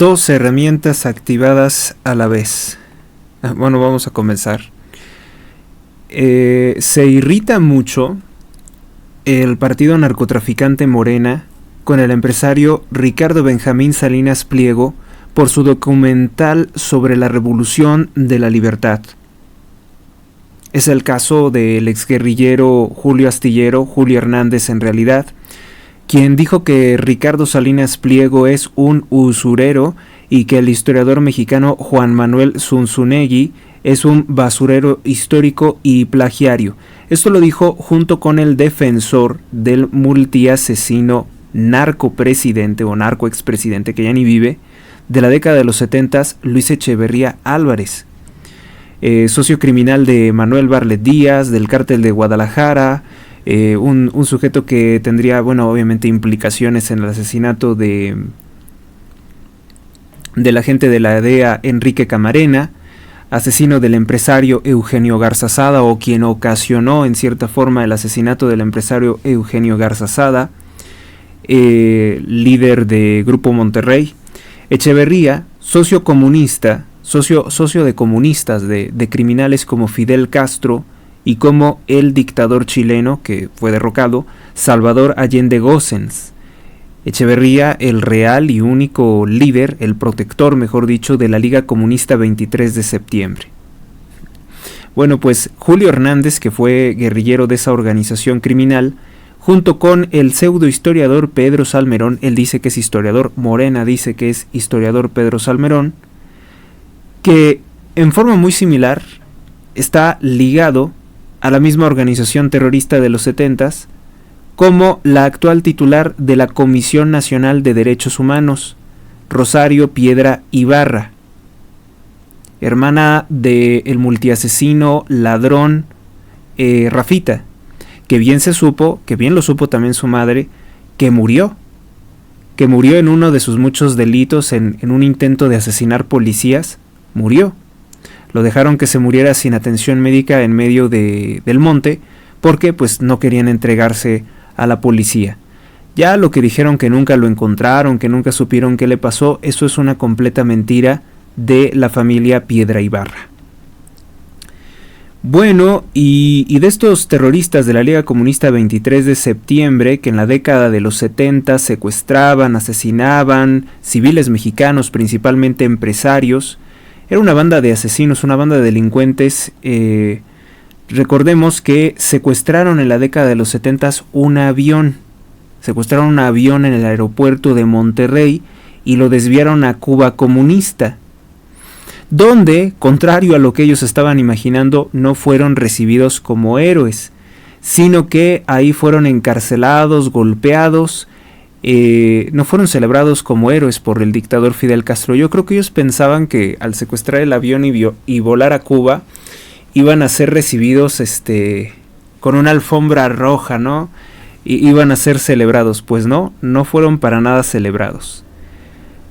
Dos herramientas activadas a la vez. Bueno, vamos a comenzar. Se irrita mucho el partido narcotraficante Morena con el empresario Ricardo Benjamín Salinas Pliego por su documental sobre la Revolución de la Libertad. Es el caso del exguerrillero Julio Astillero, Julio Hernández en realidad, quien dijo que Ricardo Salinas Pliego es un usurero y que el historiador mexicano Juan Manuel Zunzunegui es un basurero histórico y plagiario. Esto lo dijo junto con el defensor del multiasesino narcopresidente o narcoexpresidente que ya ni vive, de la década de los 70, Luis Echeverría Álvarez, socio criminal de Manuel Barlet Díaz, del cártel de Guadalajara, un sujeto que tendría, bueno, obviamente implicaciones en el asesinato del agente de la DEA Enrique Camarena, asesino del empresario Eugenio Garzazada, o quien ocasionó en cierta forma el asesinato del empresario Eugenio Garzazada, líder de Grupo Monterrey. Echeverría, socio comunista, socio de comunistas, de criminales como Fidel Castro y como el dictador chileno que fue derrocado, Salvador Allende Gossens. Echeverría, el real y único líder, el protector, mejor dicho, de la Liga Comunista 23 de septiembre. Bueno, pues Julio Hernández, que fue guerrillero de esa organización criminal, junto con el pseudohistoriador Pedro Salmerón, él dice que es historiador, Morena dice que es historiador Pedro Salmerón, que en forma muy similar está ligado a la misma organización terrorista de los 70s, como la actual titular de la Comisión Nacional de Derechos Humanos, Rosario Piedra Ibarra, hermana del multiasesino ladrón Rafita, que bien lo supo también su madre, que murió en uno de sus muchos delitos, en un intento de asesinar policías, murió. Lo dejaron que se muriera sin atención médica en medio del monte, porque pues no querían entregarse a la policía. Ya lo que dijeron, que nunca lo encontraron, que nunca supieron qué le pasó, eso es una completa mentira de la familia Piedra Ibarra. Bueno, y de estos terroristas de la Liga Comunista 23 de septiembre, que en la década de los 70 secuestraban, asesinaban civiles mexicanos, principalmente empresarios, era una banda de asesinos, una banda de delincuentes. Recordemos que secuestraron en la década de los 70 un avión. Secuestraron un avión en el aeropuerto de Monterrey y lo desviaron a Cuba comunista, donde, contrario a lo que ellos estaban imaginando, no fueron recibidos como héroes, sino que ahí fueron encarcelados, golpeados, no fueron celebrados como héroes por el dictador Fidel Castro. Yo creo que ellos pensaban que al secuestrar el avión y volar a Cuba, iban a ser recibidos con una alfombra roja, ¿no? Y iban a ser celebrados. Pues no fueron para nada celebrados.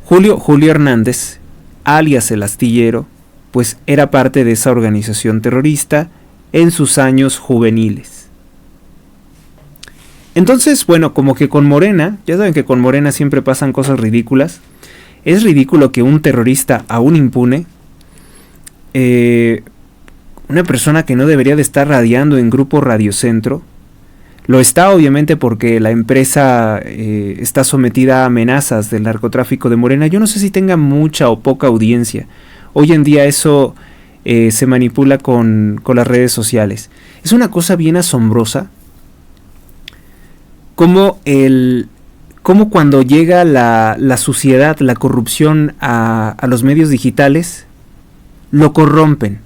Julio Hernández, alias el Astillero, pues era parte de esa organización terrorista en sus años juveniles. Entonces, bueno, como que con Morena, ya saben que con Morena siempre pasan cosas ridículas. Es ridículo que un terrorista aún impune, una persona que no debería de estar radiando en Grupo Radio Centro, lo está obviamente porque la empresa está sometida a amenazas del narcotráfico de Morena. Yo no sé si tenga mucha o poca audiencia. Hoy en día eso se manipula con las redes sociales. Es una cosa bien asombrosa como cuando llega la suciedad, la corrupción a los medios digitales, lo corrompen.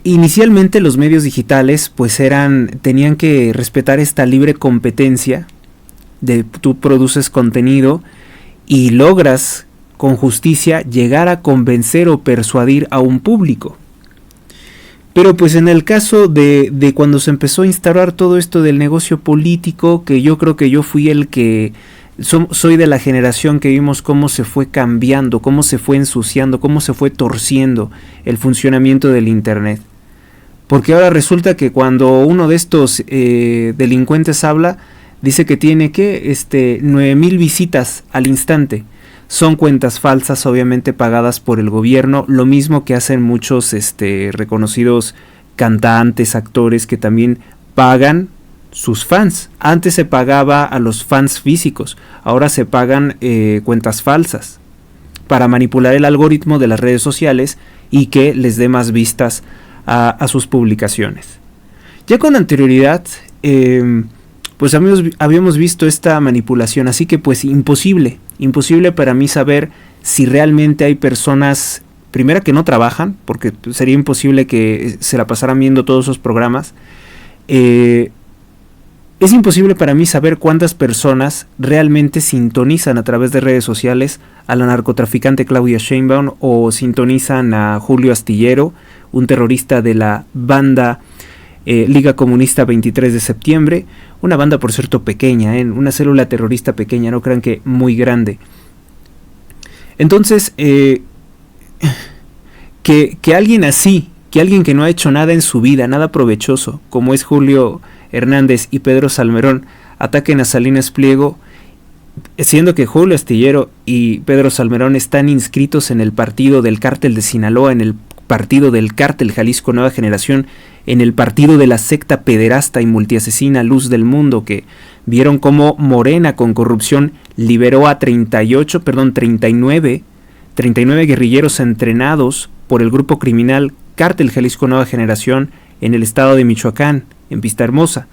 Inicialmente los medios digitales pues tenían que respetar esta libre competencia de tú produces contenido y logras con justicia llegar a convencer o persuadir a un público. Pero pues en el caso de cuando se empezó a instaurar todo esto del negocio político, que yo creo que yo fui el que soy de la generación que vimos cómo se fue cambiando, cómo se fue ensuciando, cómo se fue torciendo el funcionamiento del internet. Porque ahora resulta que cuando uno de estos delincuentes habla, dice que tiene 9,000 visitas al instante. son cuentas falsas, obviamente pagadas por el gobierno, lo mismo que hacen muchos reconocidos cantantes, actores que también pagan sus fans. Antes se pagaba a los fans físicos, ahora se pagan cuentas falsas para manipular el algoritmo de las redes sociales y que les dé más vistas a sus publicaciones. Ya con anterioridad, pues habíamos visto esta manipulación, así que pues imposible para mí saber si realmente hay personas, primera, que no trabajan, porque sería imposible que se la pasaran viendo todos esos programas. Es imposible para mí saber cuántas personas realmente sintonizan a través de redes sociales a la narcotraficante Claudia Sheinbaum o sintonizan a Julio Astillero, un terrorista de la banda Liga Comunista 23 de septiembre, una banda por cierto pequeña, una célula terrorista pequeña, no crean que muy grande. Entonces, que alguien así, que alguien que no ha hecho nada en su vida, nada provechoso, como es Julio Hernández y Pedro Salmerón, ataquen a Salinas Pliego, siendo que Julio Astillero y Pedro Salmerón están inscritos en el partido del Cártel de Sinaloa, en el partido del Cártel Jalisco Nueva Generación, en el partido de la secta pederasta y multiasesina Luz del Mundo, que vieron cómo Morena con corrupción liberó a 39 guerrilleros entrenados por el grupo criminal Cártel Jalisco Nueva Generación en el estado de Michoacán, en Vista Hermosa.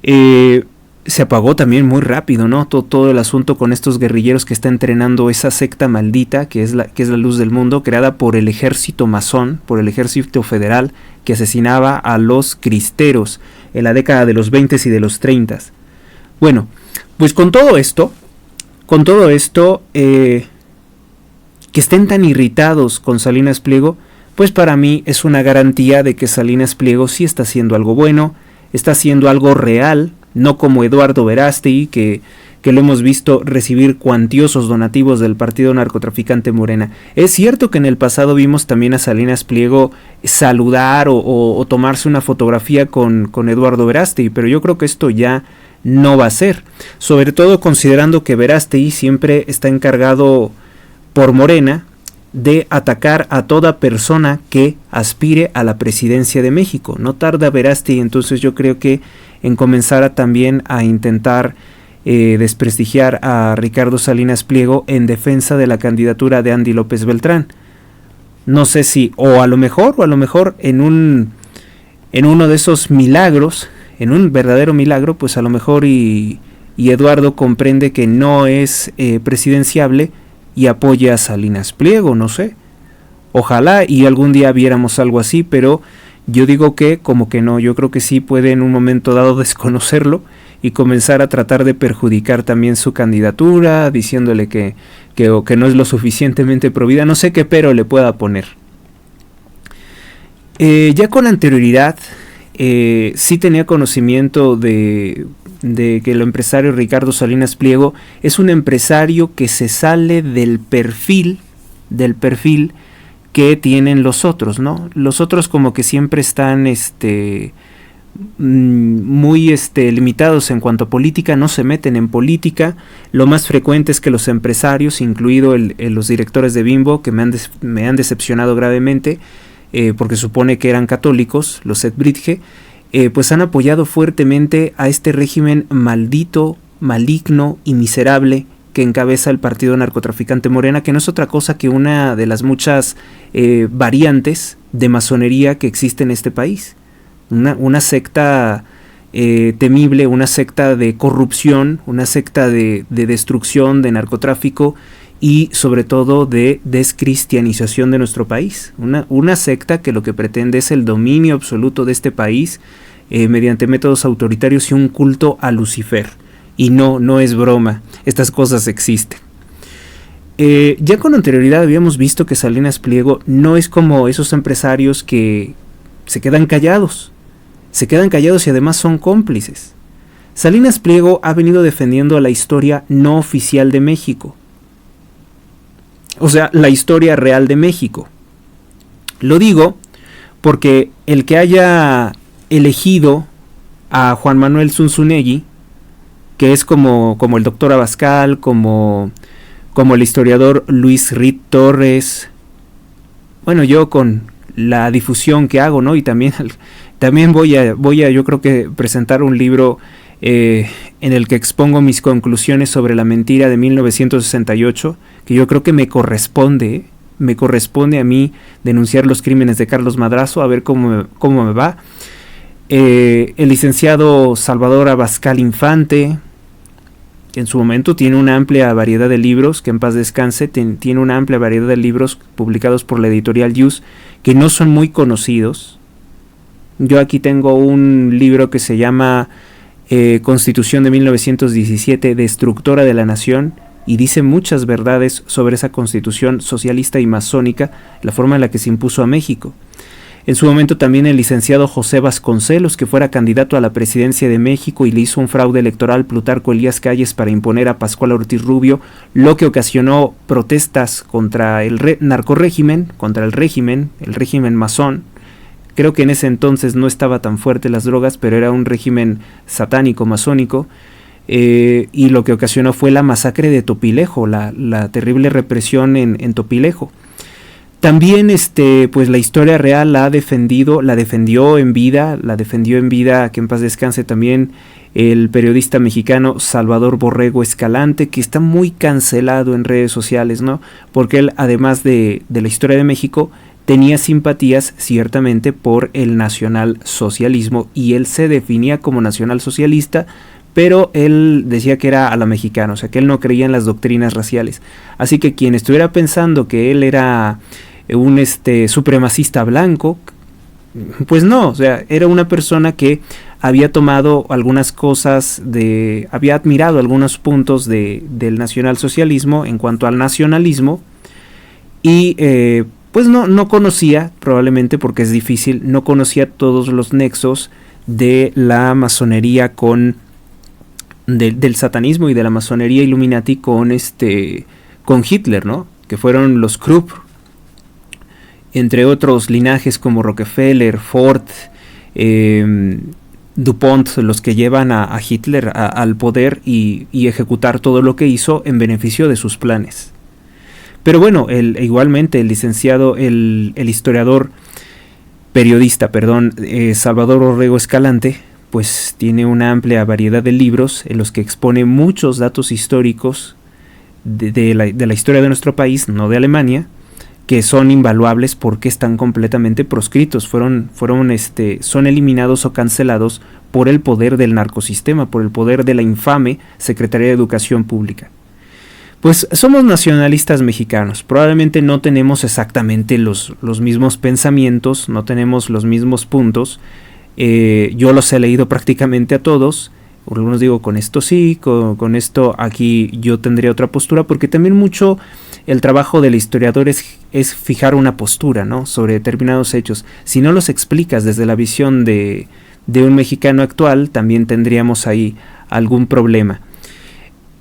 Se apagó también muy rápido, ¿no? Todo el asunto con estos guerrilleros que está entrenando esa secta maldita que es la Luz del Mundo, creada por el ejército masón, por el ejército federal, que asesinaba a los cristeros en la década de los 20 y de los 30. Bueno, pues con todo esto, que estén tan irritados con Salinas Pliego, pues para mí es una garantía de que Salinas Pliego sí está haciendo algo bueno, está haciendo algo real, no como Eduardo Verástegui, que lo hemos visto recibir cuantiosos donativos del partido narcotraficante Morena. Es cierto que en el pasado vimos también a Salinas Pliego saludar o tomarse una fotografía con Eduardo Verástegui, pero yo creo que esto ya no va a ser, sobre todo considerando que Verástegui siempre está encargado por Morena de atacar a toda persona que aspire a la presidencia de México. No tarda Verástegui, entonces yo creo que en comenzar también a intentar desprestigiar a Ricardo Salinas Pliego en defensa de la candidatura de Andy López Beltrán. No sé si, o a lo mejor en uno de esos milagros, en un verdadero milagro, pues a lo mejor y Eduardo comprende que no es presidenciable y apoya a Salinas Pliego, no sé. Ojalá y algún día viéramos algo así, pero yo digo que como que no, yo creo que sí puede en un momento dado desconocerlo y comenzar a tratar de perjudicar también su candidatura, diciéndole que no es lo suficientemente provida, no sé qué pero le pueda poner. Ya con anterioridad sí tenía conocimiento de que el empresario Ricardo Salinas Pliego es un empresario que se sale del perfil que tienen los otros, ¿no? Los otros como que siempre están muy limitados en cuanto a política, no se meten en política. Lo más frecuente es que los empresarios, incluido los directores de Bimbo, que me han decepcionado gravemente, porque supone que eran católicos, los Edbridge, pues han apoyado fuertemente a este régimen maldito, maligno y miserable que encabeza el partido narcotraficante Morena, que no es otra cosa que una de las muchas variantes de masonería que existe en este país. Una secta temible, una secta de corrupción, una secta de destrucción, de narcotráfico y sobre todo de descristianización de nuestro país. Una secta que lo que pretende es el dominio absoluto de este país mediante métodos autoritarios y un culto a Lucifer. Y no es broma, estas cosas existen. Ya con anterioridad habíamos visto que Salinas Pliego no es como esos empresarios que se quedan callados y además son cómplices. Salinas Pliego ha venido defendiendo la historia no oficial de México, o sea, la historia real de México. Lo digo porque el que haya elegido a Juan Manuel Zunzunegui, que es como el doctor Abascal, como como el historiador Luis Rid Torres. Bueno, yo con la difusión que hago, ¿no? Y también voy a yo creo que presentar un libro en el que expongo mis conclusiones sobre la mentira de 1968, que yo creo que me corresponde a mí denunciar los crímenes de Carlos Madrazo, a ver cómo me va. El licenciado Salvador Abascal Infante, que en su momento tiene una amplia variedad de libros, que en paz descanse, tiene una amplia variedad de libros publicados por la editorial Yus, que no son muy conocidos. Yo aquí tengo un libro que se llama Constitución de 1917, Destructora de la Nación, y dice muchas verdades sobre esa constitución socialista y masónica, la forma en la que se impuso a México. En su momento también el licenciado José Vasconcelos, que fuera candidato a la presidencia de México y le hizo un fraude electoral Plutarco Elías Calles para imponer a Pascual Ortiz Rubio, lo que ocasionó protestas contra el narcorrégimen, contra el régimen masón. Creo que en ese entonces no estaba tan fuerte las drogas, pero era un régimen satánico, masónico, y lo que ocasionó fue la masacre de Topilejo, la terrible represión en Topilejo. También pues la historia real la defendió en vida, que en paz descanse también, el periodista mexicano Salvador Borrego Escalante, que está muy cancelado en redes sociales, ¿no? Porque él, además de la historia de México, tenía simpatías ciertamente por el nacionalsocialismo, y él se definía como nacionalsocialista, pero él decía que era a la mexicana, o sea que él no creía en las doctrinas raciales. Así que quien estuviera pensando que él era un supremacista blanco, pues no, o sea, era una persona que había tomado algunas cosas había admirado algunos puntos del nacionalsocialismo en cuanto al nacionalismo, y pues no conocía, probablemente porque es difícil, no conocía todos los nexos de la masonería del satanismo y de la masonería Illuminati con Hitler, ¿no? Que fueron los Krupp, entre otros linajes como Rockefeller, Ford, DuPont, los que llevan a Hitler al poder y ejecutar todo lo que hizo en beneficio de sus planes. Pero bueno, igualmente el licenciado, el historiador, Salvador Borrego Escalante, pues tiene una amplia variedad de libros en los que expone muchos datos históricos de la historia de nuestro país, no de Alemania, que son invaluables porque están completamente proscritos, son eliminados o cancelados por el poder del narcosistema, por el poder de la infame Secretaría de Educación Pública. Pues somos nacionalistas mexicanos, probablemente no tenemos exactamente los mismos pensamientos, no tenemos los mismos puntos. Yo los he leído prácticamente a todos. Algunos digo, con esto sí, con esto aquí yo tendría otra postura, porque también mucho el trabajo del historiador es fijar una postura, ¿no?, sobre determinados hechos. Si no los explicas desde la visión de un mexicano actual, también tendríamos ahí algún problema.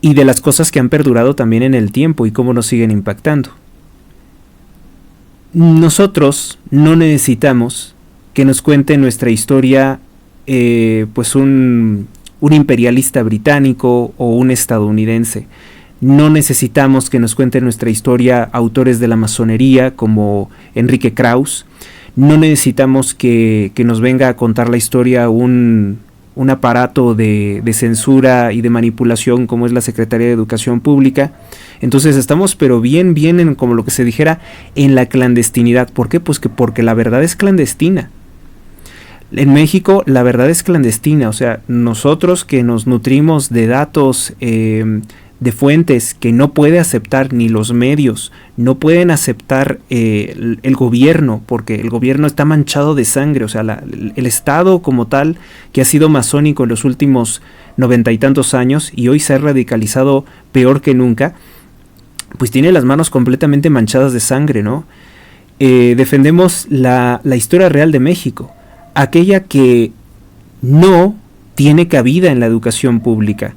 Y de las cosas que han perdurado también en el tiempo y cómo nos siguen impactando. Nosotros no necesitamos que nos cuente nuestra historia pues un imperialista británico o un estadounidense. No necesitamos que nos cuente nuestra historia autores de la masonería como Enrique Krauss. No necesitamos que nos venga a contar la historia un aparato de censura y de manipulación como es la Secretaría de Educación Pública. Entonces estamos pero bien en, como lo que se dijera, en la clandestinidad. ¿Por qué? Pues porque la verdad es clandestina. En México la verdad es clandestina, o sea, nosotros que nos nutrimos de datos, de fuentes que no puede aceptar ni los medios, no pueden aceptar el gobierno, porque el gobierno está manchado de sangre, o sea, el Estado como tal, que ha sido masónico en los últimos 90 y tantos años y hoy se ha radicalizado peor que nunca, pues tiene las manos completamente manchadas de sangre, ¿no? Defendemos la historia real de México, aquella que no tiene cabida en la educación pública.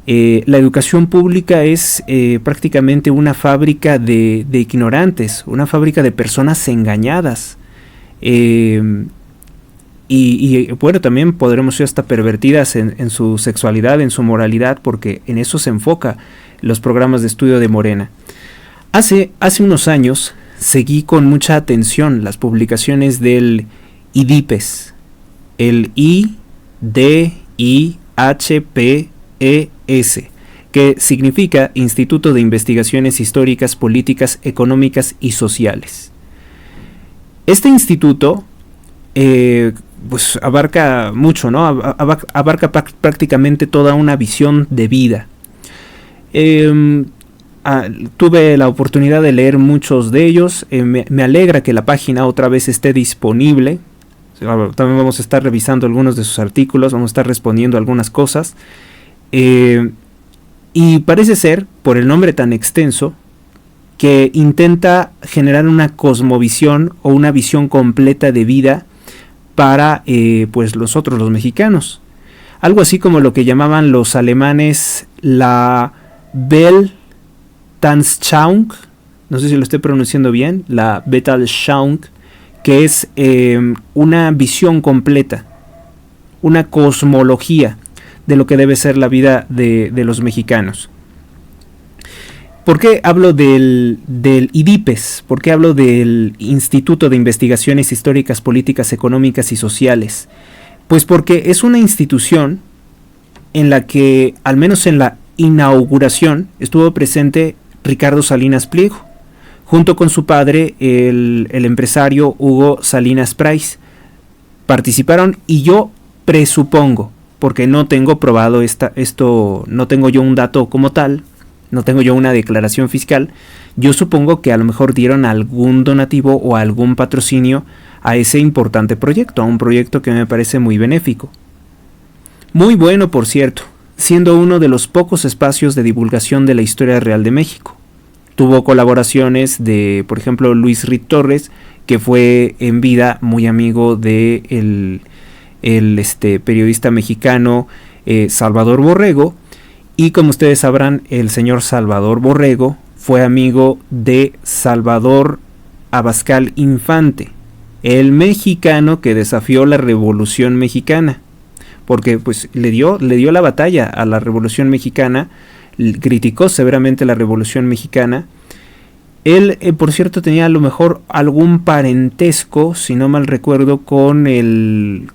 La educación pública es prácticamente una fábrica de ignorantes, una fábrica de personas engañadas. Y bueno, también podremos ser hasta pervertidas en su sexualidad, en su moralidad, porque en eso se enfoca los programas de estudio de Morena. Hace unos años seguí con mucha atención las publicaciones del IDIPES, el IDIHPES, que significa Instituto de Investigaciones Históricas, Políticas, Económicas y Sociales. Este instituto pues abarca mucho, ¿no? Abarca prácticamente toda una visión de vida. Tuve la oportunidad de leer muchos de ellos. Me alegra que la página otra vez esté disponible. También vamos a estar revisando algunos de sus artículos, vamos a estar respondiendo algunas cosas. Y parece ser, por el nombre tan extenso, que intenta generar una cosmovisión o una visión completa de vida para pues nosotros los mexicanos. Algo así como lo que llamaban los alemanes la Weltanschauung, no sé si lo estoy pronunciando bien, la Weltanschauung, que es una visión completa, una cosmología de lo que debe ser la vida de los mexicanos. ¿Por qué hablo del IDIPES? ¿Por qué hablo del Instituto de Investigaciones Históricas, Políticas, Económicas y Sociales? Pues porque es una institución en la que, al menos en la inauguración, estuvo presente Ricardo Salinas Pliego, junto con su padre, el empresario Hugo Salinas Price. Participaron y yo presupongo, porque no tengo probado esto, no tengo yo un dato como tal, no tengo yo una declaración fiscal, yo supongo que a lo mejor dieron algún donativo o algún patrocinio a ese importante proyecto, a un proyecto que me parece muy benéfico. Muy bueno, por cierto, siendo uno de los pocos espacios de divulgación de la historia real de México. Tuvo colaboraciones de, por ejemplo, Luis Ritt Torres, que fue en vida muy amigo de el periodista mexicano Salvador Borrego. Y como ustedes sabrán, el señor Salvador Borrego fue amigo de Salvador Abascal Infante, el mexicano que desafió la Revolución Mexicana, porque pues le dio la batalla a la Revolución Mexicana, criticó severamente la Revolución Mexicana. Él, por cierto, tenía a lo mejor algún parentesco, si no mal recuerdo, con el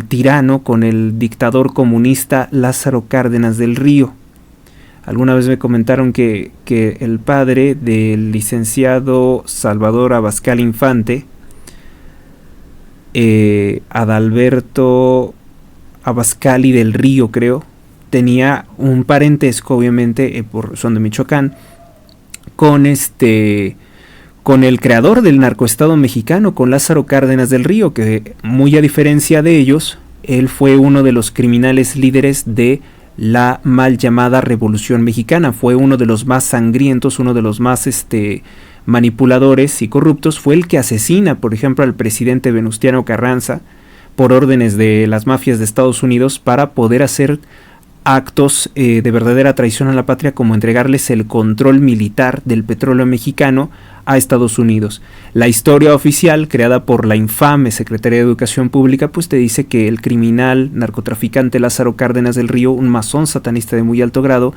tirano, con el dictador comunista Lázaro Cárdenas del Río. Alguna vez me comentaron que el padre del licenciado Salvador Abascal Infante, Adalberto Abascal y del Río, creo, tenía un parentesco, obviamente, son de Michoacán, con el creador del narcoestado mexicano, con Lázaro Cárdenas del Río, que muy a diferencia de ellos, él fue uno de los criminales líderes de la mal llamada Revolución Mexicana, fue uno de los más sangrientos, uno de los más manipuladores y corruptos, fue el que asesina, por ejemplo, al presidente Venustiano Carranza por órdenes de las mafias de Estados Unidos para poder hacer actos de verdadera traición a la patria, como entregarles el control militar del petróleo mexicano a Estados Unidos. La historia oficial, creada por la infame Secretaría de Educación Pública, pues te dice que el criminal narcotraficante Lázaro Cárdenas del Río, un masón satanista de muy alto grado,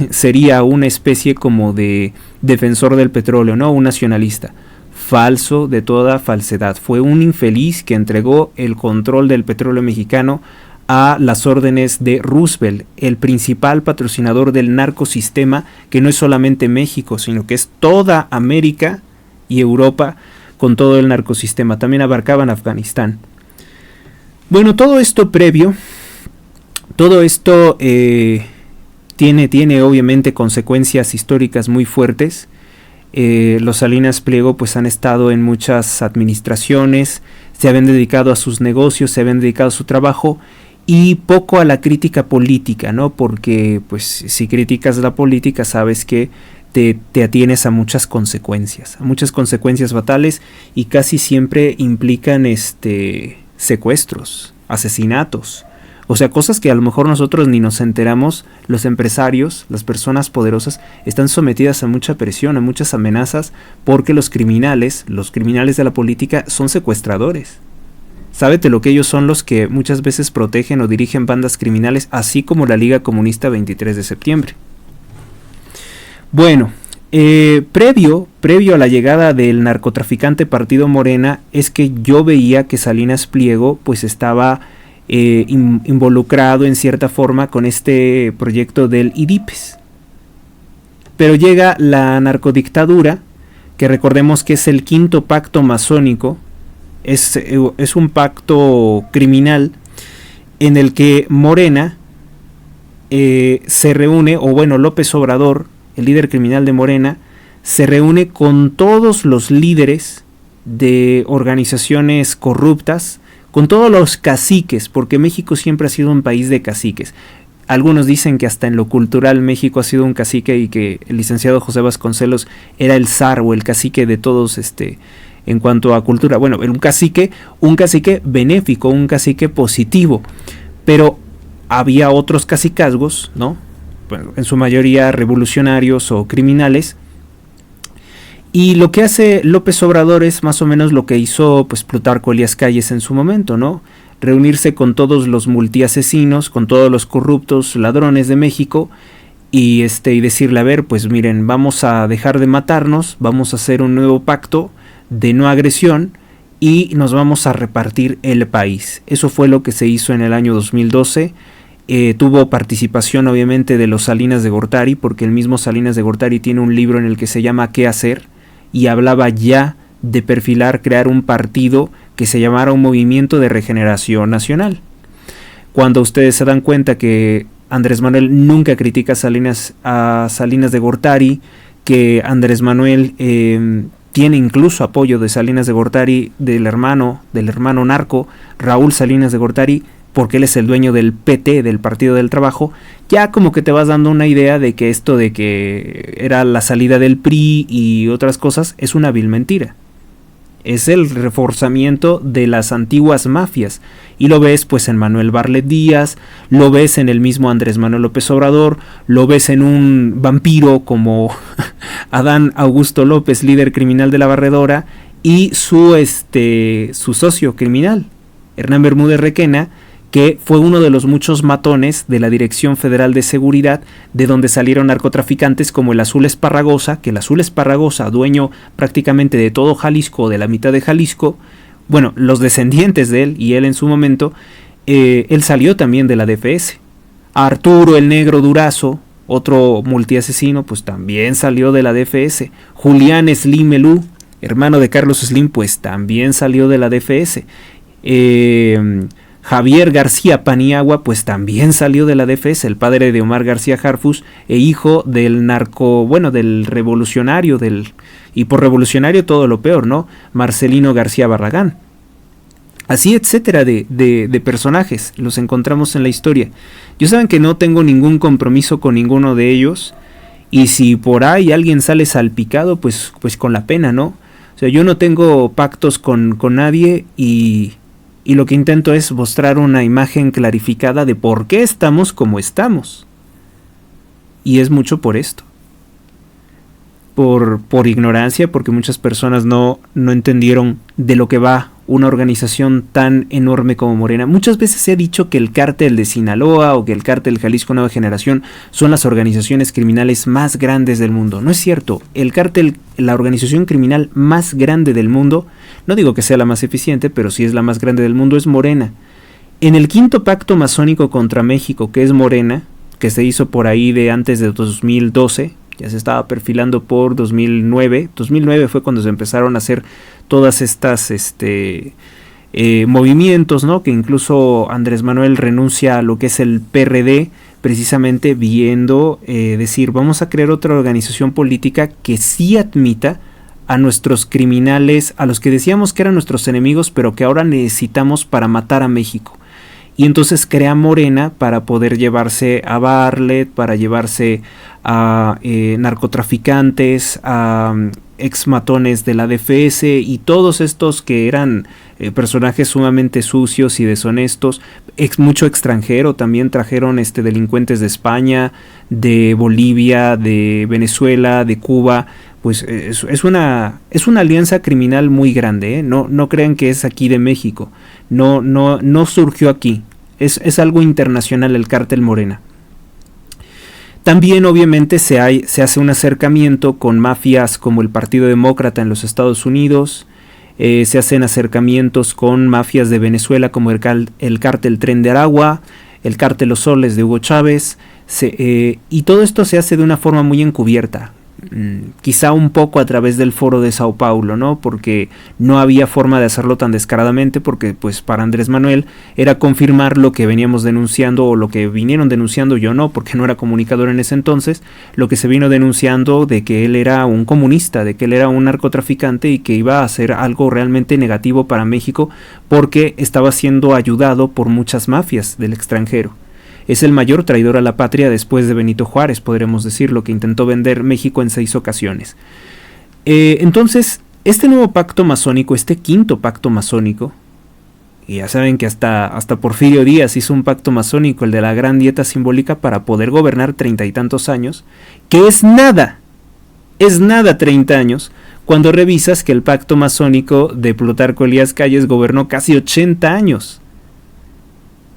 sería una especie como de defensor del petróleo, ¿no? Un nacionalista. Falso de toda falsedad. Fue un infeliz que entregó el control del petróleo mexicano a las órdenes de Roosevelt, el principal patrocinador del narcosistema, que no es solamente México, sino que es toda América y Europa con todo el narcosistema. También abarcaban Afganistán. Bueno, todo esto previo, todo esto tiene obviamente consecuencias históricas muy fuertes. Los Salinas Pliego pues han estado en muchas administraciones, se habían dedicado a sus negocios, se habían dedicado a su trabajo, y poco a la crítica política, ¿no? Porque pues si criticas la política sabes que te atienes a muchas consecuencias fatales, y casi siempre implican secuestros, asesinatos, o sea, cosas que a lo mejor nosotros ni nos enteramos. Los empresarios, las personas poderosas, están sometidas a mucha presión, a muchas amenazas, porque los criminales de la política son secuestradores. Sábete lo que ellos son los que muchas veces protegen o dirigen bandas criminales, así como la Liga Comunista 23 de septiembre. Bueno, previo a la llegada del narcotraficante Partido Morena, es que yo veía que Salinas Pliego pues estaba involucrado en cierta forma con este proyecto del IDIPES. Pero llega la narcodictadura, que recordemos que es el quinto pacto masónico, es un pacto criminal en el que Morena se reúne, o bueno, López Obrador, el líder criminal de Morena, se reúne con todos los líderes de organizaciones corruptas, con todos los caciques, porque México siempre ha sido un país de caciques. Algunos dicen que hasta en lo cultural México ha sido un cacique y que el licenciado José Vasconcelos era el zar o el cacique de todos en cuanto a cultura. Bueno, un cacique benéfico, un cacique positivo, pero había otros cacicazgos, ¿no? Bueno, en su mayoría revolucionarios o criminales. Y lo que hace López Obrador es más o menos lo que hizo pues Plutarco Elías Calles en su momento, ¿no? Reunirse con todos los multiasesinos, con todos los corruptos ladrones de México y decirle, a ver, pues miren, vamos a dejar de matarnos, vamos a hacer un nuevo pacto de no agresión y nos vamos a repartir el país. Eso fue lo que se hizo en el año 2012. Tuvo participación obviamente de los Salinas de Gortari, porque el mismo Salinas de Gortari tiene un libro en el que se llama ¿Qué hacer? Y hablaba ya de perfilar, crear un partido que se llamara un movimiento de regeneración nacional. Cuando ustedes se dan cuenta que Andrés Manuel nunca critica a Salinas de Gortari, que Andrés Manuel tiene incluso apoyo de Salinas de Gortari, del hermano narco, Raúl Salinas de Gortari, porque él es el dueño del PT, del Partido del Trabajo, ya como que te vas dando una idea de que esto de que era la salida del PRI y otras cosas es una vil mentira. Es el reforzamiento de las antiguas mafias. Y lo ves pues en Manuel Barlet Díaz, lo ves en el mismo Andrés Manuel López Obrador, lo ves en un vampiro como Adán Augusto López, líder criminal de la Barredora, y su socio criminal, Hernán Bermúdez Requena, que fue uno de los muchos matones de la Dirección Federal de Seguridad, de donde salieron narcotraficantes como el Azul Esparragosa, que el Azul Esparragosa, dueño prácticamente de todo Jalisco, o de la mitad de Jalisco, bueno, los descendientes de él, y él en su momento, él salió también de la DFS. Arturo el Negro Durazo, otro multiasesino, pues también salió de la DFS. Julián Slim Elú, hermano de Carlos Slim, pues también salió de la DFS. Javier García Paniagua pues también salió de la DFS, el padre de Omar García Harfuch e hijo del del revolucionario, y por revolucionario todo lo peor, ¿no? Marcelino García Barragán. Así, etcétera, de personajes, los encontramos en la historia. Yo saben que no tengo ningún compromiso con ninguno de ellos, y si por ahí alguien sale salpicado, pues con la pena, ¿no? O sea, yo no tengo pactos con nadie y lo que intento es mostrar una imagen clarificada de por qué estamos como estamos. Y es mucho por esto. Por ignorancia, porque muchas personas no entendieron de lo que va una organización tan enorme como Morena. Muchas veces se ha dicho que el cártel de Sinaloa o que el cártel Jalisco Nueva Generación son las organizaciones criminales más grandes del mundo. No es cierto. El cártel, la organización criminal más grande del mundo, no digo que sea la más eficiente, pero sí es la más grande del mundo, es Morena. En el quinto pacto masónico contra México, que es Morena, que se hizo por ahí de antes de 2012, ya se estaba perfilando por 2009. 2009 fue cuando se empezaron a hacer todas estas movimientos, ¿no? Que incluso Andrés Manuel renuncia a lo que es el PRD, precisamente viendo decir, vamos a crear otra organización política que sí admita a nuestros criminales, a los que decíamos que eran nuestros enemigos, pero que ahora necesitamos para matar a México. Y entonces crea Morena para poder llevarse a Barlet, para llevarse a narcotraficantes, a exmatones de la DFS y todos estos que eran personajes sumamente sucios y deshonestos. Mucho extranjero, también trajeron delincuentes de España, de Bolivia, de Venezuela, de Cuba. Pues es una alianza criminal muy grande, ¿eh? No crean que es aquí de México. No surgió aquí. Es algo internacional el cártel Morena. También obviamente se hace un acercamiento con mafias como el Partido Demócrata en los Estados Unidos, se hacen acercamientos con mafias de Venezuela como el cártel Tren de Aragua, el cártel Los Soles de Hugo Chávez, y todo esto se hace de una forma muy encubierta. Quizá un poco a través del Foro de Sao Paulo, ¿no? Porque no había forma de hacerlo tan descaradamente, porque pues para Andrés Manuel era confirmar lo que veníamos denunciando, o lo que vinieron denunciando, yo no, porque no era comunicador en ese entonces, lo que se vino denunciando de que él era un comunista, de que él era un narcotraficante y que iba a hacer algo realmente negativo para México, porque estaba siendo ayudado por muchas mafias del extranjero. Es el mayor traidor a la patria después de Benito Juárez, podremos decirlo, que intentó vender México en 6 ocasiones. Entonces, este nuevo pacto masónico, este quinto pacto masónico, y ya saben que hasta Porfirio Díaz hizo un pacto masónico, el de la Gran Dieta Simbólica, para poder gobernar 30 y tantos años, que es nada 30 años, cuando revisas que el pacto masónico de Plutarco Elías Calles gobernó casi 80 años.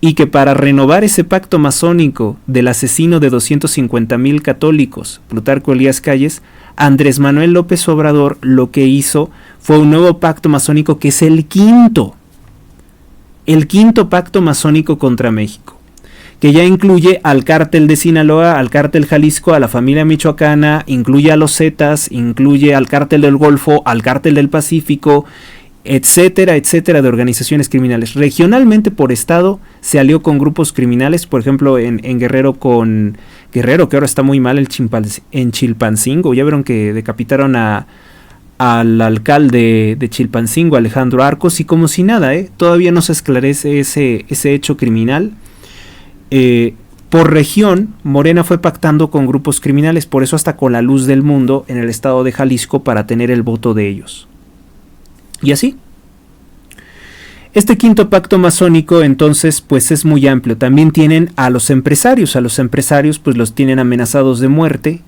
Y que para renovar ese pacto masónico del asesino de 250,000 católicos, Plutarco Elías Calles, Andrés Manuel López Obrador lo que hizo fue un nuevo pacto masónico que es el quinto pacto masónico contra México, que ya incluye al cártel de Sinaloa, al cártel Jalisco, a la familia michoacana, incluye a los Zetas, incluye al cártel del Golfo, al cártel del Pacífico, etcétera, etcétera, de organizaciones criminales. Regionalmente por estado se alió con grupos criminales, por ejemplo en Guerrero con Guerrero, que ahora está muy mal en Chilpancingo. Ya vieron que decapitaron al alcalde de Chilpancingo, Alejandro Arcos, y como si nada, todavía no se esclarece ese hecho criminal. Por región, Morena fue pactando con grupos criminales, por eso hasta con la luz del mundo en el estado de Jalisco para tener el voto de ellos. Y así. Este quinto pacto masónico entonces pues es muy amplio. También tienen a los empresarios pues los tienen amenazados de muerte,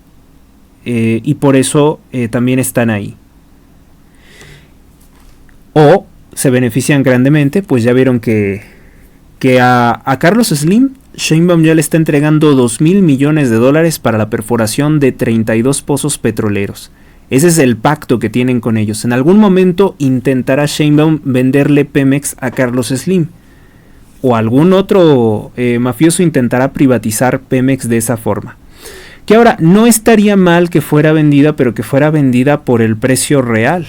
y por eso también están ahí. O se benefician grandemente, pues ya vieron que a Carlos Slim, Sheinbaum ya le está entregando $2,000 millones para la perforación de 32 pozos petroleros. Ese es el pacto que tienen con ellos. En algún momento intentará Sheinbaum venderle Pemex a Carlos Slim, o algún otro mafioso intentará privatizar Pemex de esa forma. Que ahora no estaría mal que fuera vendida, pero que fuera vendida por el precio real.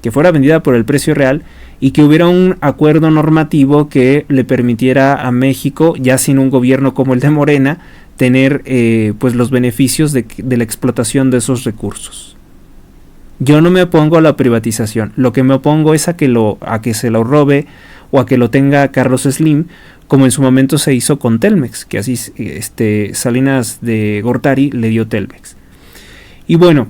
Que fuera vendida por el precio real y que hubiera un acuerdo normativo que le permitiera a México, ya sin un gobierno como el de Morena, tener pues los beneficios de la explotación de esos recursos. Yo no me opongo a la privatización, lo que me opongo es a que se lo robe o a que lo tenga Carlos Slim, como en su momento se hizo con Telmex, que así Salinas de Gortari le dio Telmex. Y bueno,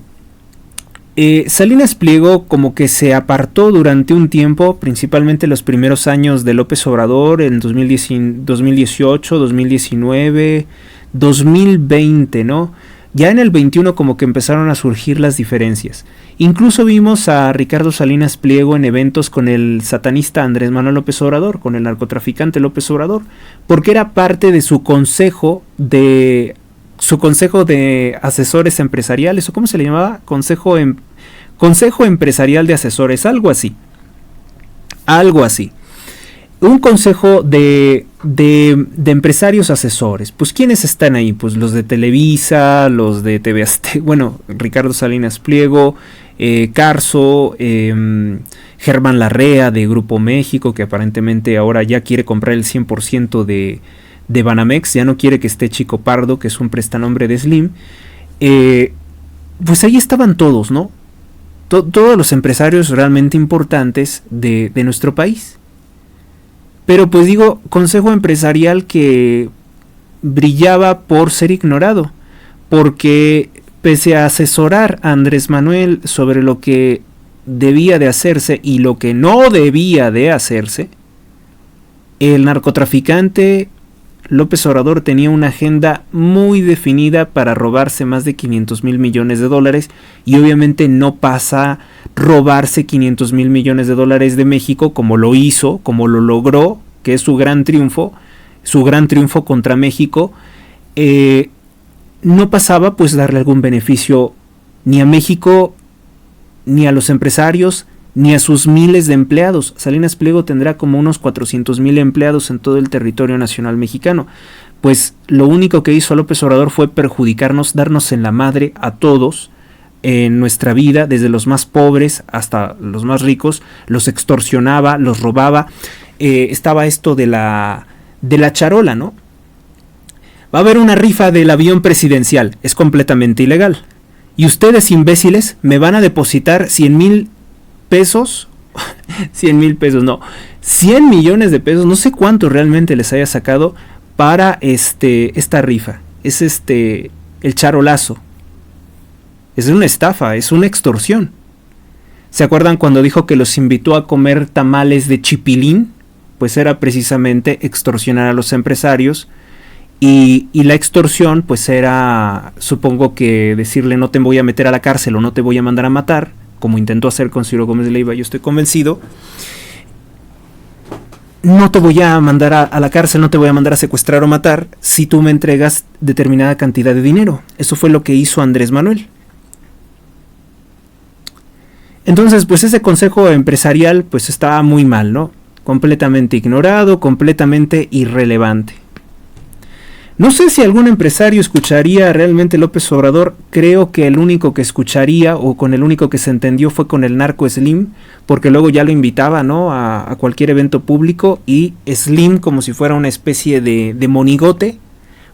Salinas Pliego como que se apartó durante un tiempo, principalmente los primeros años de López Obrador, en 2018, 2019, 2020, ¿no? Ya en el 21 como que empezaron a surgir las diferencias. Incluso vimos a Ricardo Salinas Pliego en eventos con el satanista Andrés Manuel López Obrador, con el narcotraficante López Obrador, porque era parte de su consejo de asesores empresariales, o ¿cómo se le llamaba? Consejo empresarial de asesores, algo así. Un consejo de empresarios asesores. Pues ¿quiénes están ahí? Pues los de Televisa, los de TV Azteca, bueno, Ricardo Salinas Pliego, Carso, Germán Larrea de Grupo México, que aparentemente ahora ya quiere comprar el 100% de Banamex, ya no quiere que esté Chico Pardo, que es un prestanombre de Slim. Pues ahí estaban todos, ¿no? Todos los empresarios realmente importantes de nuestro país. Pero pues digo, consejo empresarial que brillaba por ser ignorado, porque pese a asesorar a Andrés Manuel sobre lo que debía de hacerse y lo que no debía de hacerse, el narcotraficante López Obrador tenía una agenda muy definida para robarse más de $500,000 millones, y obviamente no pasa robarse $500,000 millones de México como lo hizo, como lo logró, que es su gran triunfo contra México, no pasaba pues darle algún beneficio ni a México, ni a los empresarios, ni a sus miles de empleados. Salinas Pliego tendrá como unos 400,000 empleados en todo el territorio nacional mexicano. Pues lo único que hizo López Obrador fue perjudicarnos, darnos en la madre a todos en nuestra vida, desde los más pobres hasta los más ricos. Los extorsionaba, los robaba. Estaba esto de la charola, ¿no? Va a haber una rifa del avión presidencial, es completamente ilegal. Y ustedes, imbéciles, me van a depositar 100,000 pesos, 100,000 pesos, no, 100 millones de pesos, no sé cuánto realmente les haya sacado para esta rifa. Es el charolazo. Es una estafa, es una extorsión. ¿Se acuerdan cuando dijo que los invitó a comer tamales de chipilín? Pues era precisamente extorsionar a los empresarios. Y la extorsión pues era, supongo que decirle no te voy a meter a la cárcel o no te voy a mandar a matar, como intentó hacer con Ciro Gómez Leiva, yo estoy convencido. No te voy a mandar a la cárcel, no te voy a mandar a secuestrar o matar si tú me entregas determinada cantidad de dinero. Eso fue lo que hizo Andrés Manuel. Entonces pues ese consejo empresarial pues estaba muy mal, ¿no? Completamente ignorado, completamente irrelevante. No sé si algún empresario escucharía realmente López Obrador. Creo que el único que escucharía o con el único que se entendió fue con el narco Slim, porque luego ya lo invitaba, ¿no? a cualquier evento público, y Slim, como si fuera una especie de monigote,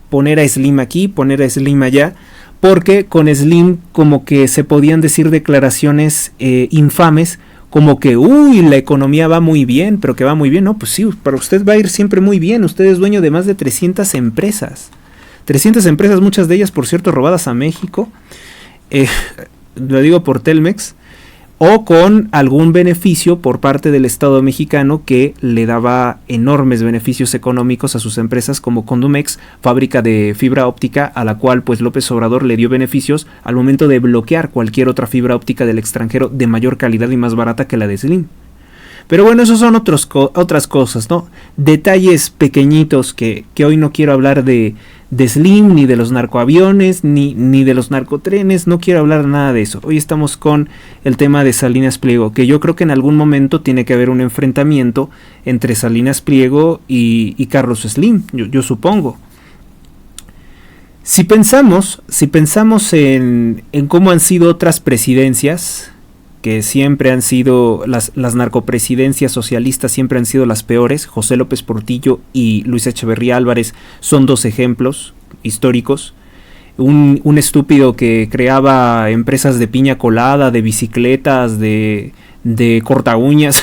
poner a Slim aquí, poner a Slim allá, porque con Slim como que se podían decir declaraciones infames, como que, la economía va muy bien, pero que va muy bien. No, pues sí, para usted va a ir siempre muy bien. Usted es dueño de más de 300 empresas. 300 empresas, muchas de ellas, por cierto, robadas a México. Lo digo por Telmex. O con algún beneficio por parte del Estado mexicano que le daba enormes beneficios económicos a sus empresas, como Condumex, fábrica de fibra óptica, a la cual pues López Obrador le dio beneficios al momento de bloquear cualquier otra fibra óptica del extranjero de mayor calidad y más barata que la de Slim. Pero bueno, esos son otras cosas, ¿no? Detalles pequeñitos que hoy no quiero hablar de Slim, ni de los narcoaviones, ni de los narcotrenes. No quiero hablar nada de eso. Hoy estamos con el tema de Salinas Pliego, que yo creo que en algún momento tiene que haber un enfrentamiento entre Salinas Pliego y Carlos Slim, yo supongo. Si pensamos en cómo han sido otras presidencias, que siempre han sido, las narcopresidencias socialistas siempre han sido las peores. José López Portillo y Luis Echeverría Álvarez son dos ejemplos históricos. Un estúpido que creaba empresas de piña colada, de bicicletas, de corta uñas.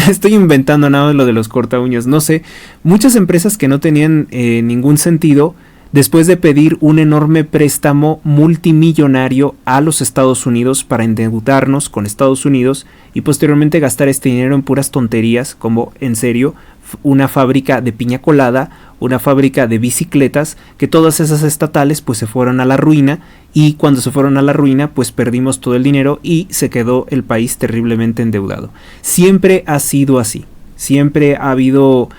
Estoy inventando nada de lo de los corta uñas, no sé. Muchas empresas que no tenían ningún sentido, después de pedir un enorme préstamo multimillonario a los Estados Unidos para endeudarnos con Estados Unidos y posteriormente gastar este dinero en puras tonterías, como, en serio, una fábrica de piña colada, una fábrica de bicicletas, que todas esas estatales pues se fueron a la ruina, y cuando se fueron a la ruina pues perdimos todo el dinero y se quedó el país terriblemente endeudado. Siempre ha sido así, siempre ha habido...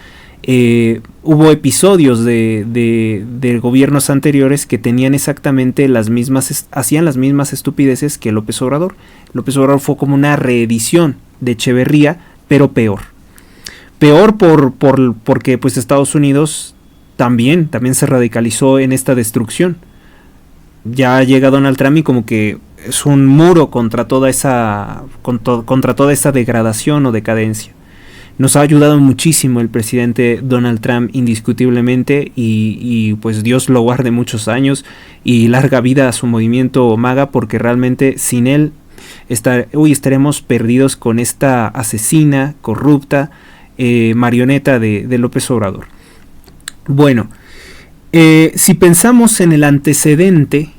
hubo episodios de gobiernos anteriores que tenían exactamente hacían las mismas estupideces que López Obrador. López Obrador fue como una reedición de Echeverría, pero peor. Peor porque pues Estados Unidos también se radicalizó en esta destrucción. Ya llega Donald Trump y como que es un muro contra toda esa degradación o decadencia. Nos ha ayudado muchísimo el presidente Donald Trump, indiscutiblemente, y pues Dios lo guarde muchos años y larga vida a su movimiento MAGA, porque realmente sin él estaremos perdidos con esta asesina, corrupta, marioneta de López Obrador. Bueno, si pensamos en el antecedente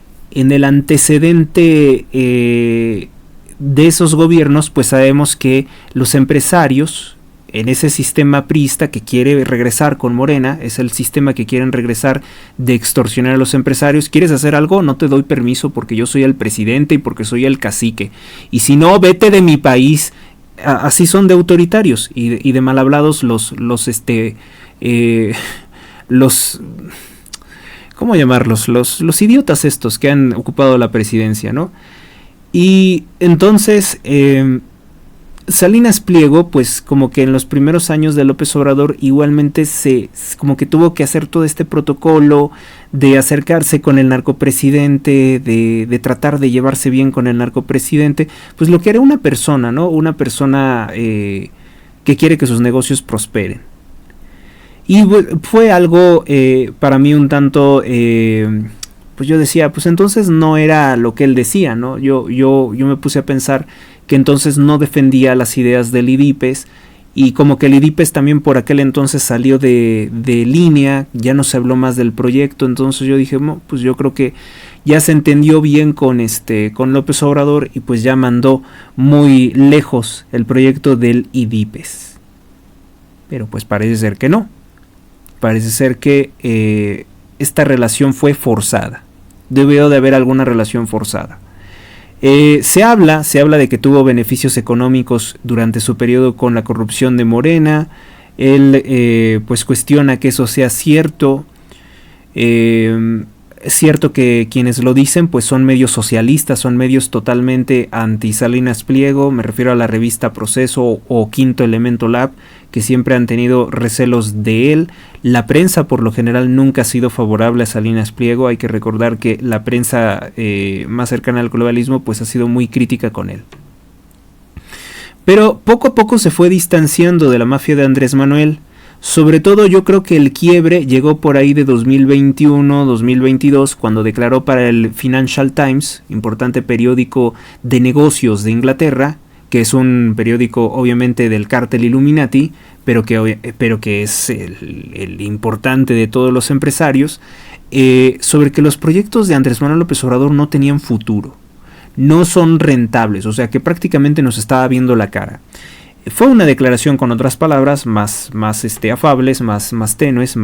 de esos gobiernos, pues sabemos que los empresarios, en ese sistema priista que quiere regresar con Morena, es el sistema que quieren regresar de extorsionar a los empresarios. ¿Quieres hacer algo? No te doy permiso porque yo soy el presidente y porque soy el cacique. Y si no, vete de mi país. Así son de autoritarios y de mal hablados los ¿cómo llamarlos? Los idiotas estos que han ocupado la presidencia, ¿no? Y entonces Salinas Pliego, pues como que en los primeros años de López Obrador igualmente como que tuvo que hacer todo este protocolo de acercarse con el narcopresidente, de tratar de llevarse bien con el narcopresidente, pues lo que era una persona, ¿no? Una persona que quiere que sus negocios prosperen. Y fue algo para mí un tanto, pues yo decía, pues entonces no era lo que él decía, ¿no? Yo me puse a pensar que entonces no defendía las ideas del IDIPES, y como que el IDIPES también por aquel entonces salió de línea, ya no se habló más del proyecto, entonces yo dije, no, pues yo creo que ya se entendió bien con López Obrador, y pues ya mandó muy lejos el proyecto del IDIPES. Pero pues parece ser que no. Parece ser que esta relación fue forzada. Debió de haber alguna relación forzada. Se habla de que tuvo beneficios económicos durante su periodo con la corrupción de Morena. Él pues cuestiona que eso sea cierto. Es cierto que quienes lo dicen pues son medios socialistas, son medios totalmente anti Salinas Pliego, me refiero a la revista Proceso o Quinto Elemento Lab, que siempre han tenido recelos de él. La prensa por lo general nunca ha sido favorable a Salinas Pliego, hay que recordar que la prensa más cercana al globalismo pues ha sido muy crítica con él. Pero poco a poco se fue distanciando de la mafia de Andrés Manuel. Sobre todo yo creo que el quiebre llegó por ahí de 2021-2022, cuando declaró para el Financial Times, importante periódico de negocios de Inglaterra, que es un periódico obviamente del cártel Illuminati, pero que es el importante de todos los empresarios, sobre que los proyectos de Andrés Manuel López Obrador no tenían futuro, no son rentables, o sea que prácticamente nos estaba viendo la cara. Fue una declaración, con otras palabras, más afables, más tenues,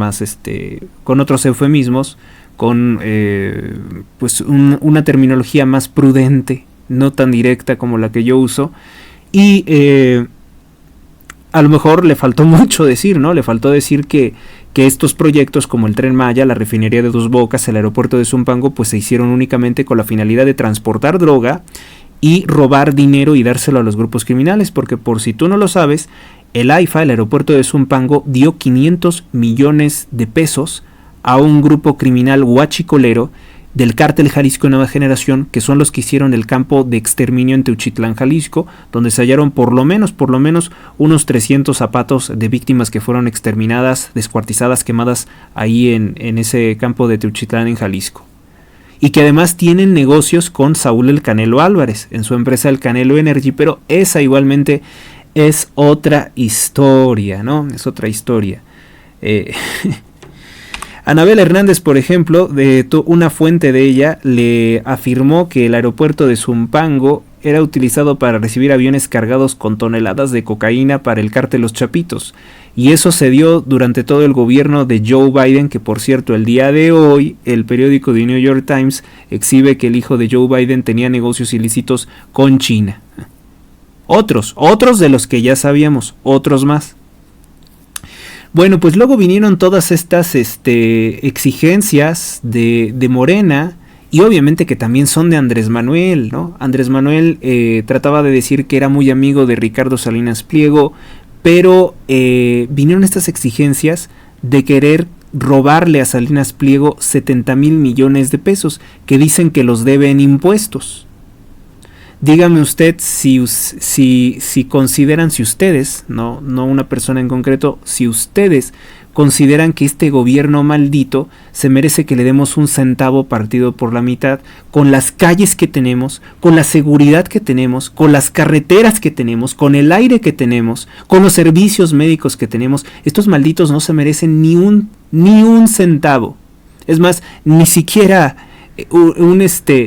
con otros eufemismos, con pues una terminología más prudente, no tan directa como la que yo uso, y a lo mejor le faltó mucho decir, ¿no? Le faltó decir que estos proyectos como el Tren Maya, la refinería de Dos Bocas, el aeropuerto de Zumpango, pues se hicieron únicamente con la finalidad de transportar droga y robar dinero y dárselo a los grupos criminales, porque por si tú no lo sabes, el AIFA, el aeropuerto de Zumpango, dio 500 millones de pesos a un grupo criminal huachicolero del cártel Jalisco Nueva Generación, que son los que hicieron el campo de exterminio en Teuchitlán, Jalisco, donde se hallaron por lo menos unos 300 zapatos de víctimas que fueron exterminadas, descuartizadas, quemadas ahí en ese campo de Teuchitlán en Jalisco. Y que además tienen negocios con Saúl El Canelo Álvarez en su empresa El Canelo Energy, pero esa igualmente es otra historia, ¿no? Es otra historia. Anabel Hernández, por ejemplo, una fuente de ella le afirmó que el aeropuerto de Zumpango era utilizado para recibir aviones cargados con toneladas de cocaína para el cártel Los Chapitos. Y eso se dio durante todo el gobierno de Joe Biden, que por cierto el día de hoy el periódico The New York Times exhibe que el hijo de Joe Biden tenía negocios ilícitos con China. Otros de los que ya sabíamos, otros más. Bueno, pues luego vinieron todas estas exigencias de Morena, y obviamente que también son de Andrés Manuel, ¿no? Andrés Manuel trataba de decir que era muy amigo de Ricardo Salinas Pliego, pero vinieron estas exigencias de querer robarle a Salinas Pliego 70,000 millones de pesos, que dicen que los debe en impuestos. Dígame usted si consideran, si ustedes, no una persona en concreto, si ustedes consideran que este gobierno maldito se merece que le demos un centavo partido por la mitad, con las calles que tenemos, con la seguridad que tenemos, con las carreteras que tenemos, con el aire que tenemos, con los servicios médicos que tenemos. Estos malditos no se merecen ni un centavo. Es más, ni siquiera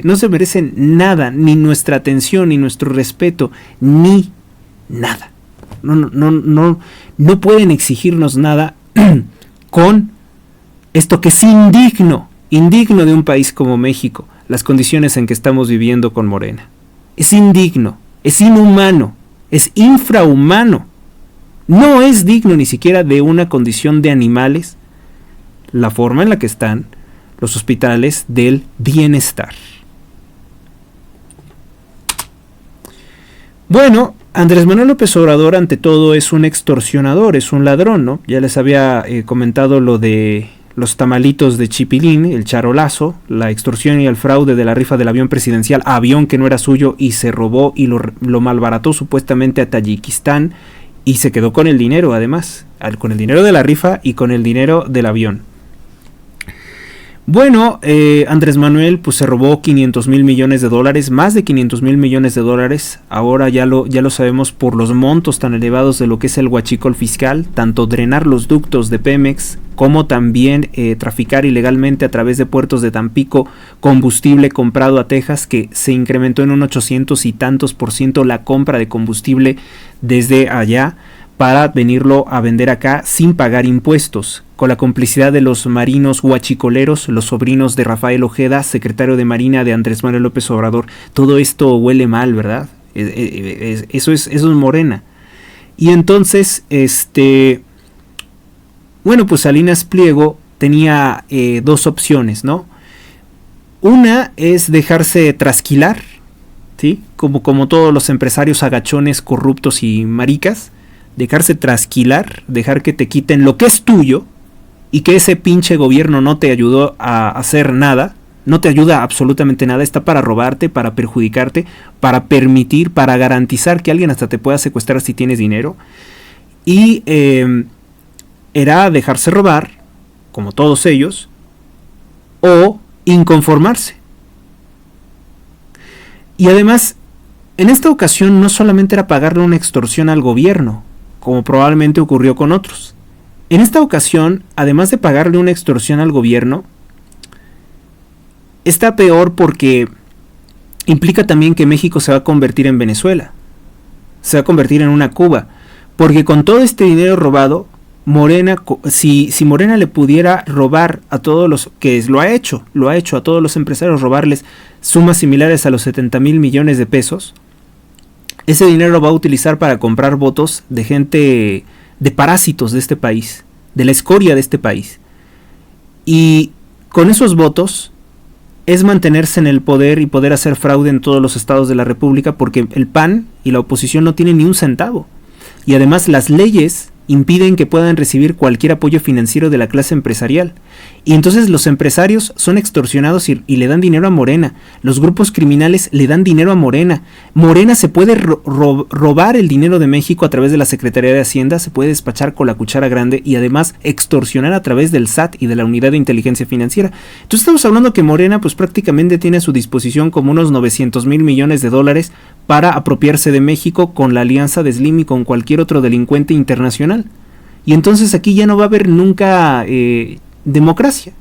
no se merecen nada, ni nuestra atención, ni nuestro respeto, ni nada. No pueden exigirnos nada con esto que es indigno de un país como México, las condiciones en que estamos viviendo con Morena. Es indigno, es inhumano, es infrahumano. No es digno ni siquiera de una condición de animales, la forma en la que están, los hospitales del bienestar. Bueno, Andrés Manuel López Obrador ante todo es un extorsionador, es un ladrón, ¿no? Ya les había comentado lo de los tamalitos de Chipilín, el charolazo, la extorsión y el fraude de la rifa del avión presidencial, avión que no era suyo y se robó y lo malbarató supuestamente a Tayikistán y se quedó con el dinero además, con el dinero de la rifa y con el dinero del avión. Bueno, Andrés Manuel pues se robó 500,000 millones de dólares, más de 500,000 millones de dólares. Ahora ya lo sabemos por los montos tan elevados de lo que es el huachicol fiscal, tanto drenar los ductos de Pemex como también traficar ilegalmente a través de puertos de Tampico combustible comprado a Texas, que se incrementó en un 800 y tantos % la compra de combustible desde allá para venirlo a vender acá sin pagar impuestos, con la complicidad de los marinos huachicoleros, los sobrinos de Rafael Ojeda, secretario de Marina de Andrés Manuel López Obrador. Todo esto huele mal, ¿verdad? Eso es Morena. Y entonces, bueno, pues Salinas Pliego tenía dos opciones, ¿no? Una es dejarse trasquilar, ¿sí? Como todos los empresarios agachones, corruptos y maricas, dejarse trasquilar, dejar que te quiten lo que es tuyo y que ese pinche gobierno no te ayudó a hacer nada, no te ayuda absolutamente nada, está para robarte, para perjudicarte, para permitir, para garantizar que alguien hasta te pueda secuestrar si tienes dinero. Y era dejarse robar, como todos ellos, o inconformarse. Y además, en esta ocasión no solamente era pagarle una extorsión al gobierno, como probablemente ocurrió con otros. En esta ocasión, además de pagarle una extorsión al gobierno, está peor porque implica también que México se va a convertir en Venezuela, se va a convertir en una Cuba, porque con todo este dinero robado, Morena, si Morena le pudiera robar a todos los, que lo ha hecho a todos los empresarios, robarles sumas similares a los 70,000 millones de pesos, ese dinero lo va a utilizar para comprar votos de gente, de parásitos de este país, de la escoria de este país. Y con esos votos es mantenerse en el poder y poder hacer fraude en todos los estados de la República, porque el PAN y la oposición no tienen ni un centavo. Y además las leyes impiden que puedan recibir cualquier apoyo financiero de la clase empresarial. Y entonces los empresarios son extorsionados y le dan dinero a Morena. Los grupos criminales le dan dinero a Morena. Morena se puede robar el dinero de México a través de la Secretaría de Hacienda, se puede despachar con la cuchara grande y además extorsionar a través del SAT y de la Unidad de Inteligencia Financiera. Entonces estamos hablando que Morena pues prácticamente tiene a su disposición como unos 900,000 millones de dólares para apropiarse de México con la alianza de Slim y con cualquier otro delincuente internacional. Y entonces aquí ya no va a haber nunca democracia.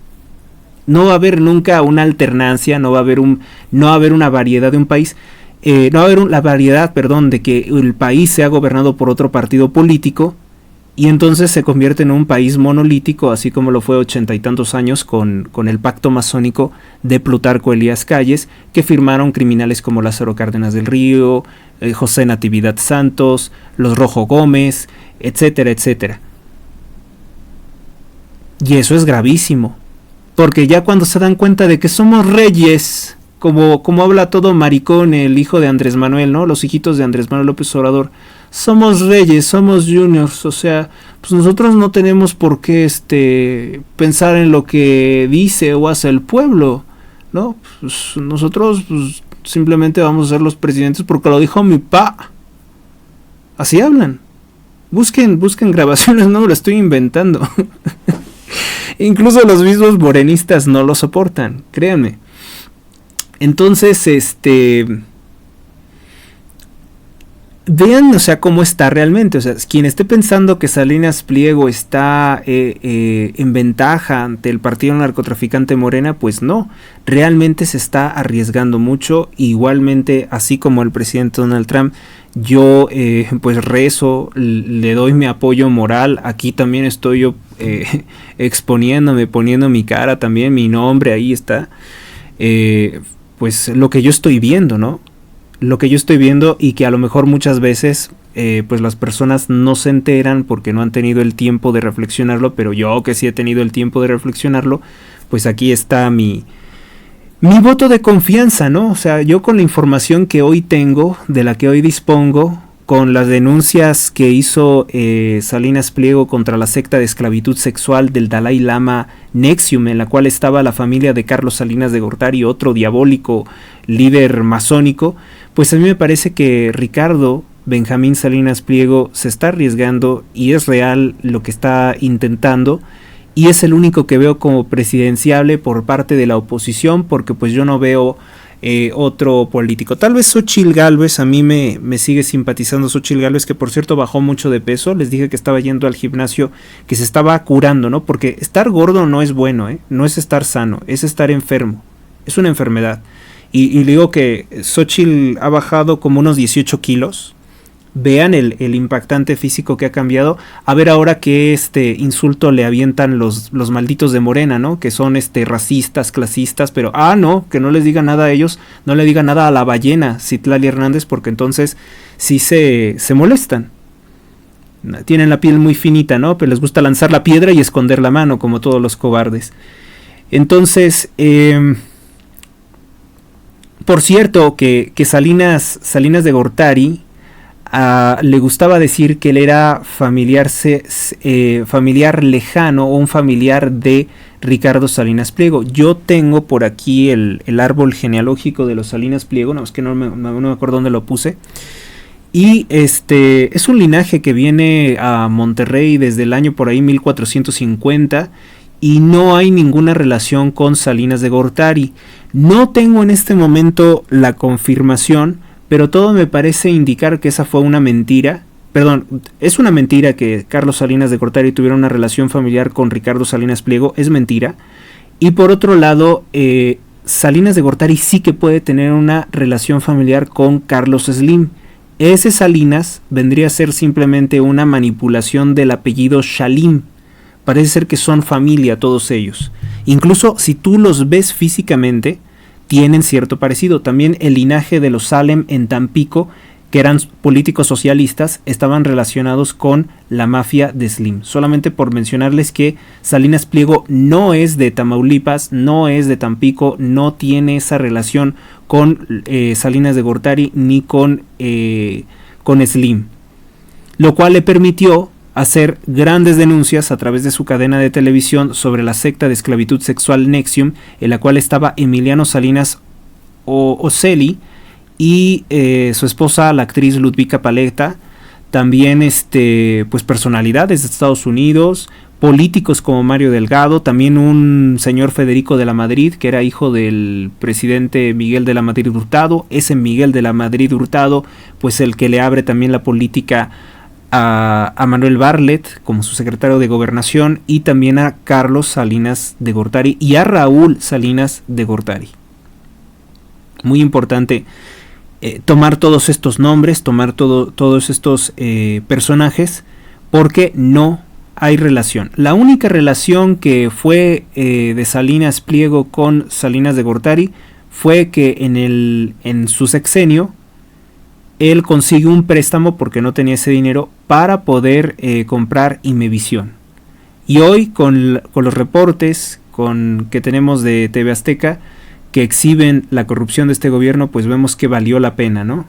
No va a haber nunca una alternancia, no va a haber una variedad de un país, no va a haber la variedad, de que el país sea gobernado por otro partido político y entonces se convierte en un país monolítico, así como lo fue 80 y tantos años con el pacto masónico de Plutarco Elías Calles, que firmaron criminales como Lázaro Cárdenas del Río, José Natividad Santos, los Rojo Gómez, etcétera, etcétera. Y eso es gravísimo, porque ya cuando se dan cuenta de que somos reyes, como habla todo maricón el hijo de Andrés Manuel, ¿no? Los hijitos de Andrés Manuel López Obrador, somos reyes, somos juniors, o sea, pues nosotros no tenemos por qué pensar en lo que dice o hace el pueblo, ¿no? Pues nosotros pues, simplemente vamos a ser los presidentes porque lo dijo mi pa. Así hablan. Busquen grabaciones, no me lo estoy inventando. Incluso los mismos morenistas no lo soportan, créanme. Entonces, vean, o sea, cómo está realmente. O sea, quien esté pensando que Salinas Pliego está en ventaja ante el partido narcotraficante Morena, pues no. Realmente se está arriesgando mucho. Igualmente, así como el presidente Donald Trump, yo pues rezo, le doy mi apoyo moral. Aquí también estoy yo exponiéndome, poniendo mi cara también, mi nombre, ahí está. Pues lo que yo estoy viendo, ¿no? Lo que yo estoy viendo y que a lo mejor muchas veces pues las personas no se enteran porque no han tenido el tiempo de reflexionarlo, pero yo que sí he tenido el tiempo de reflexionarlo, pues aquí está mi voto de confianza, ¿no? O sea, yo con la información que hoy tengo, de la que hoy dispongo, con las denuncias que hizo Salinas Pliego contra la secta de esclavitud sexual del Dalai Lama NXIVM, en la cual estaba la familia de Carlos Salinas de Gortari, otro diabólico líder masónico, pues a mí me parece que Ricardo Benjamín Salinas Pliego se está arriesgando y es real lo que está intentando, y es el único que veo como presidenciable por parte de la oposición, porque pues yo no veo otro político. Tal vez Xóchitl Gálvez, a mí me sigue simpatizando Xóchitl Gálvez, que por cierto bajó mucho de peso. Les dije que estaba yendo al gimnasio, que se estaba curando, ¿no? Porque estar gordo no es bueno, no es estar sano, es estar enfermo, es una enfermedad. Y digo que Xóchitl ha bajado como unos 18 kilos. Vean el impactante físico que ha cambiado. A ver ahora qué insulto le avientan los malditos de Morena, ¿no? Que son racistas, clasistas, pero no, que no les diga nada a ellos, no le diga nada a la ballena Citlali Hernández, porque entonces sí se molestan. Tienen la piel muy finita, ¿no? Pero les gusta lanzar la piedra y esconder la mano, como todos los cobardes. Entonces, por cierto, que Salinas de Gortari le gustaba decir que él era familiar lejano o un familiar de Ricardo Salinas Pliego. Yo tengo por aquí el árbol genealógico de los Salinas Pliego, no, es que no me acuerdo dónde lo puse. Y es un linaje que viene a Monterrey desde el año por ahí 1450 y no hay ninguna relación con Salinas de Gortari. No tengo en este momento la confirmación, pero todo me parece indicar que esa fue una mentira. Perdón, es una mentira que Carlos Salinas de Gortari tuviera una relación familiar con Ricardo Salinas Pliego, es mentira. Y por otro lado, Salinas de Gortari sí que puede tener una relación familiar con Carlos Slim. Ese Salinas vendría a ser simplemente una manipulación del apellido Shalim. Parece ser que son familia todos ellos. Incluso si tú los ves físicamente, tienen cierto parecido. También el linaje de los Salem en Tampico, que eran políticos socialistas, estaban relacionados con la mafia de Slim. Solamente por mencionarles que Salinas Pliego no es de Tamaulipas, no es de Tampico, no tiene esa relación con Salinas de Gortari ni con Slim. Lo cual le permitió hacer grandes denuncias a través de su cadena de televisión sobre la secta de esclavitud sexual NXIVM, en la cual estaba Emiliano Salinas Ocelli y su esposa, la actriz Ludvika Paleta, también pues personalidades de Estados Unidos, políticos como Mario Delgado, también un señor Federico de la Madrid, que era hijo del presidente Miguel de la Madrid Hurtado. Ese Miguel de la Madrid Hurtado, pues el que le abre también la política a Manuel Bartlett como su secretario de Gobernación, y también a Carlos Salinas de Gortari y a Raúl Salinas de Gortari. Muy importante tomar todos estos nombres, tomar todos estos personajes, porque no hay relación. La única relación que fue de Salinas Pliego con Salinas de Gortari fue que en su sexenio él consigue un préstamo, porque no tenía ese dinero, para poder comprar Imevisión. Y hoy con los reportes que tenemos de TV Azteca, que exhiben la corrupción de este gobierno, pues vemos que valió la pena, ¿no?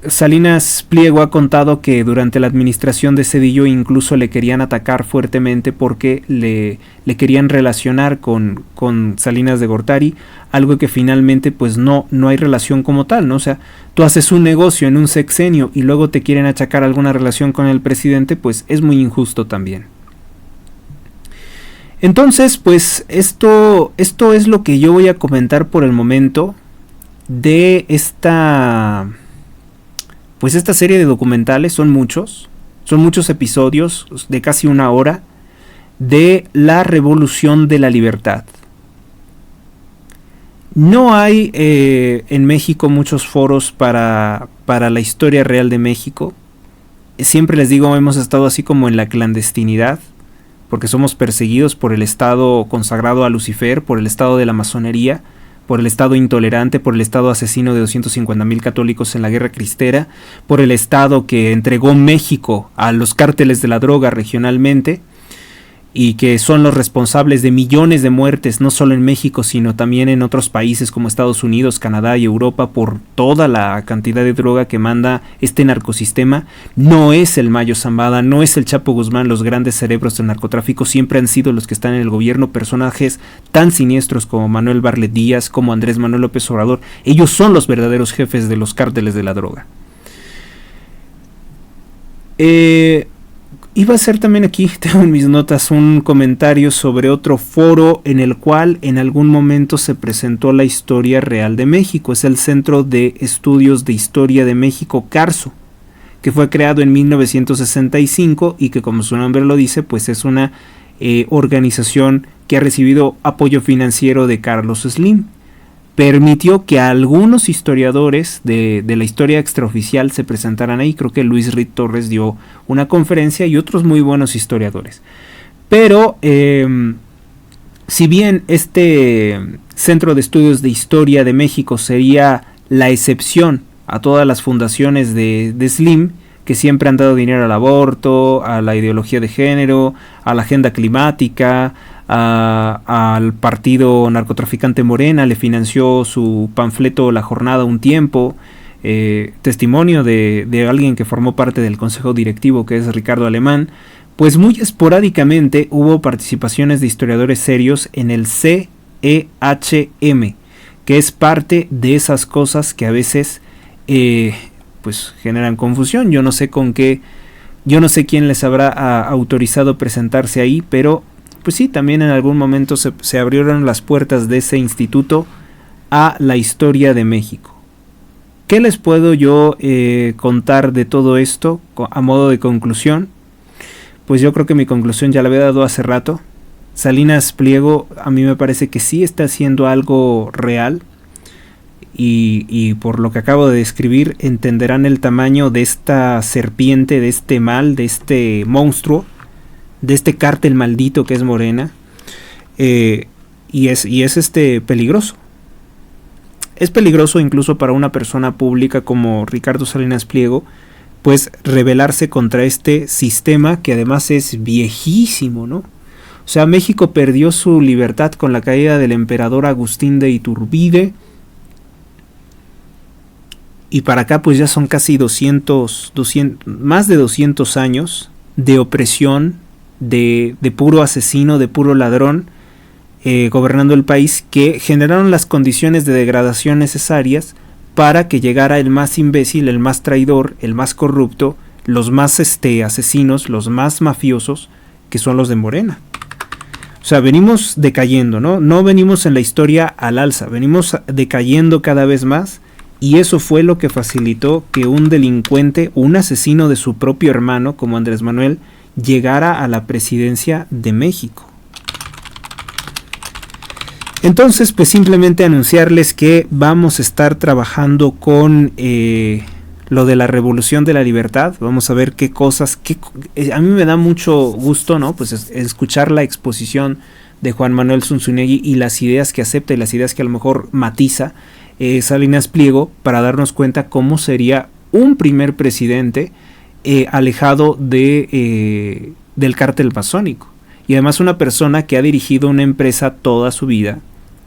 Salinas Pliego ha contado que durante la administración de Zedillo incluso le querían atacar fuertemente porque le querían relacionar con Salinas de Gortari, algo que finalmente pues no hay relación como tal, ¿no? O sea, tú haces un negocio en un sexenio y luego te quieren achacar alguna relación con el presidente, pues es muy injusto también. Entonces, pues esto es lo que yo voy a comentar por el momento de esta serie de documentales. Son muchos episodios de casi una hora de la Revolución de la Libertad. No hay en México muchos foros para la historia real de México. Siempre les digo, hemos estado así como en la clandestinidad, porque somos perseguidos por el Estado consagrado a Lucifer, por el Estado de la masonería, por el Estado intolerante, por el Estado asesino de 250,000 católicos en la Guerra Cristera, por el Estado que entregó México a los cárteles de la droga regionalmente. y que son los responsables de millones de muertes, no solo en México, sino también en otros países como Estados Unidos, Canadá y Europa, por toda la cantidad de droga que manda este narcosistema, no es el Mayo Zambada, no es el Chapo Guzmán. Los grandes cerebros del narcotráfico siempre han sido los que están en el gobierno, personajes tan siniestros como Manuel Barlet Díaz, como Andrés Manuel López Obrador. Ellos son los verdaderos jefes de los cárteles de la droga. Iba a hacer también aquí, tengo en mis notas, un comentario sobre otro foro en el cual en algún momento se presentó la historia real de México. Es el Centro de Estudios de Historia de México, CARSO, que fue creado en 1965 y que, como su nombre lo dice, pues es una organización que ha recibido apoyo financiero de Carlos Slim. Permitió que algunos historiadores de la historia extraoficial se presentaran ahí. Creo que Luis Ritt Torres dio una conferencia y otros muy buenos historiadores. Pero si bien este Centro de Estudios de Historia de México sería la excepción a todas las fundaciones de Slim, que siempre han dado dinero al aborto, a la ideología de género, a la agenda climática, al partido narcotraficante Morena, le financió su panfleto La Jornada un tiempo, testimonio de alguien que formó parte del consejo directivo, que es Ricardo Alemán. Pues muy esporádicamente hubo participaciones de historiadores serios en el CEHM, que es parte de esas cosas que a veces pues generan confusión. Yo no sé quién les habrá autorizado presentarse ahí, pero pues sí, también en algún momento se abrieron las puertas de ese instituto a la historia de México. ¿Qué les puedo yo contar de todo esto a modo de conclusión? Pues yo creo que mi conclusión ya la había dado hace rato. Salinas Pliego a mí me parece que sí está haciendo algo real, y por lo que acabo de describir entenderán el tamaño de esta serpiente, de este mal, de este monstruo, de este cártel maldito que es Morena, y es peligroso. Es peligroso incluso para una persona pública como Ricardo Salinas Pliego, pues rebelarse contra este sistema que además es viejísimo, ¿no? O sea, México perdió su libertad con la caída del emperador Agustín de Iturbide, y para acá pues ya son casi 200 más de 200 años de opresión, de puro asesino, de puro ladrón, gobernando el país, que generaron las condiciones de degradación necesarias para que llegara el más imbécil, el más traidor, el más corrupto, los más asesinos, los más mafiosos, que son los de Morena. O sea, venimos decayendo, ¿no? No venimos en la historia al alza, venimos decayendo cada vez más, y eso fue lo que facilitó que un delincuente, un asesino de su propio hermano, como Andrés Manuel, llegara a la presidencia de México. Entonces, pues simplemente anunciarles que vamos a estar trabajando con lo de la Revolución de la Libertad. Vamos a ver qué cosas, a mí me da mucho gusto, ¿no? Pues escuchar la exposición de Juan Manuel Zunzunegui y las ideas que acepta y las ideas que a lo mejor matiza Salinas Pliego, para darnos cuenta cómo sería un primer presidente alejado del cártel masónico, y además una persona que ha dirigido una empresa toda su vida,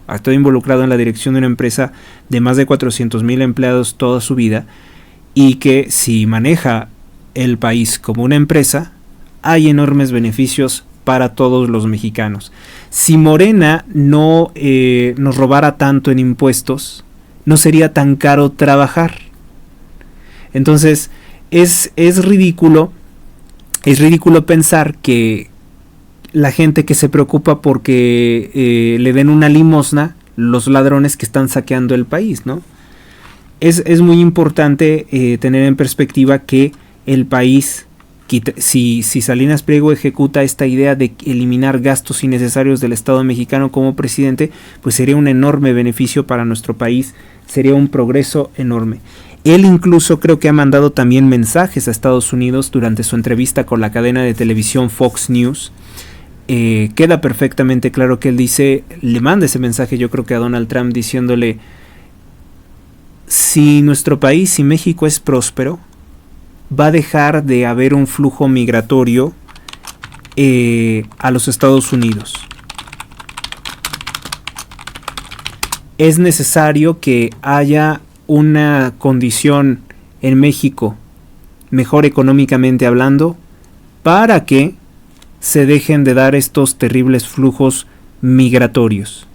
ha estado involucrado en la dirección de una empresa de más de 400,000 empleados toda su vida, y que si maneja el país como una empresa, hay enormes beneficios para todos los mexicanos. Si Morena no nos robara tanto en impuestos, no sería tan caro trabajar. Entonces es ridículo pensar que la gente que se preocupa porque le den una limosna, los ladrones que están saqueando el país, ¿no? Es muy importante tener en perspectiva que el país, si Salinas Pliego ejecuta esta idea de eliminar gastos innecesarios del Estado mexicano como presidente, pues sería un enorme beneficio para nuestro país, sería un progreso enorme. Él incluso creo que ha mandado también mensajes a Estados Unidos durante su entrevista con la cadena de televisión Fox News. Queda perfectamente claro que él le manda ese mensaje, yo creo que a Donald Trump, diciéndole: si nuestro país, si México es próspero, va a dejar de haber un flujo migratorio a los Estados Unidos. Es necesario que haya una condición en México mejor económicamente hablando para que se dejen de dar estos terribles flujos migratorios,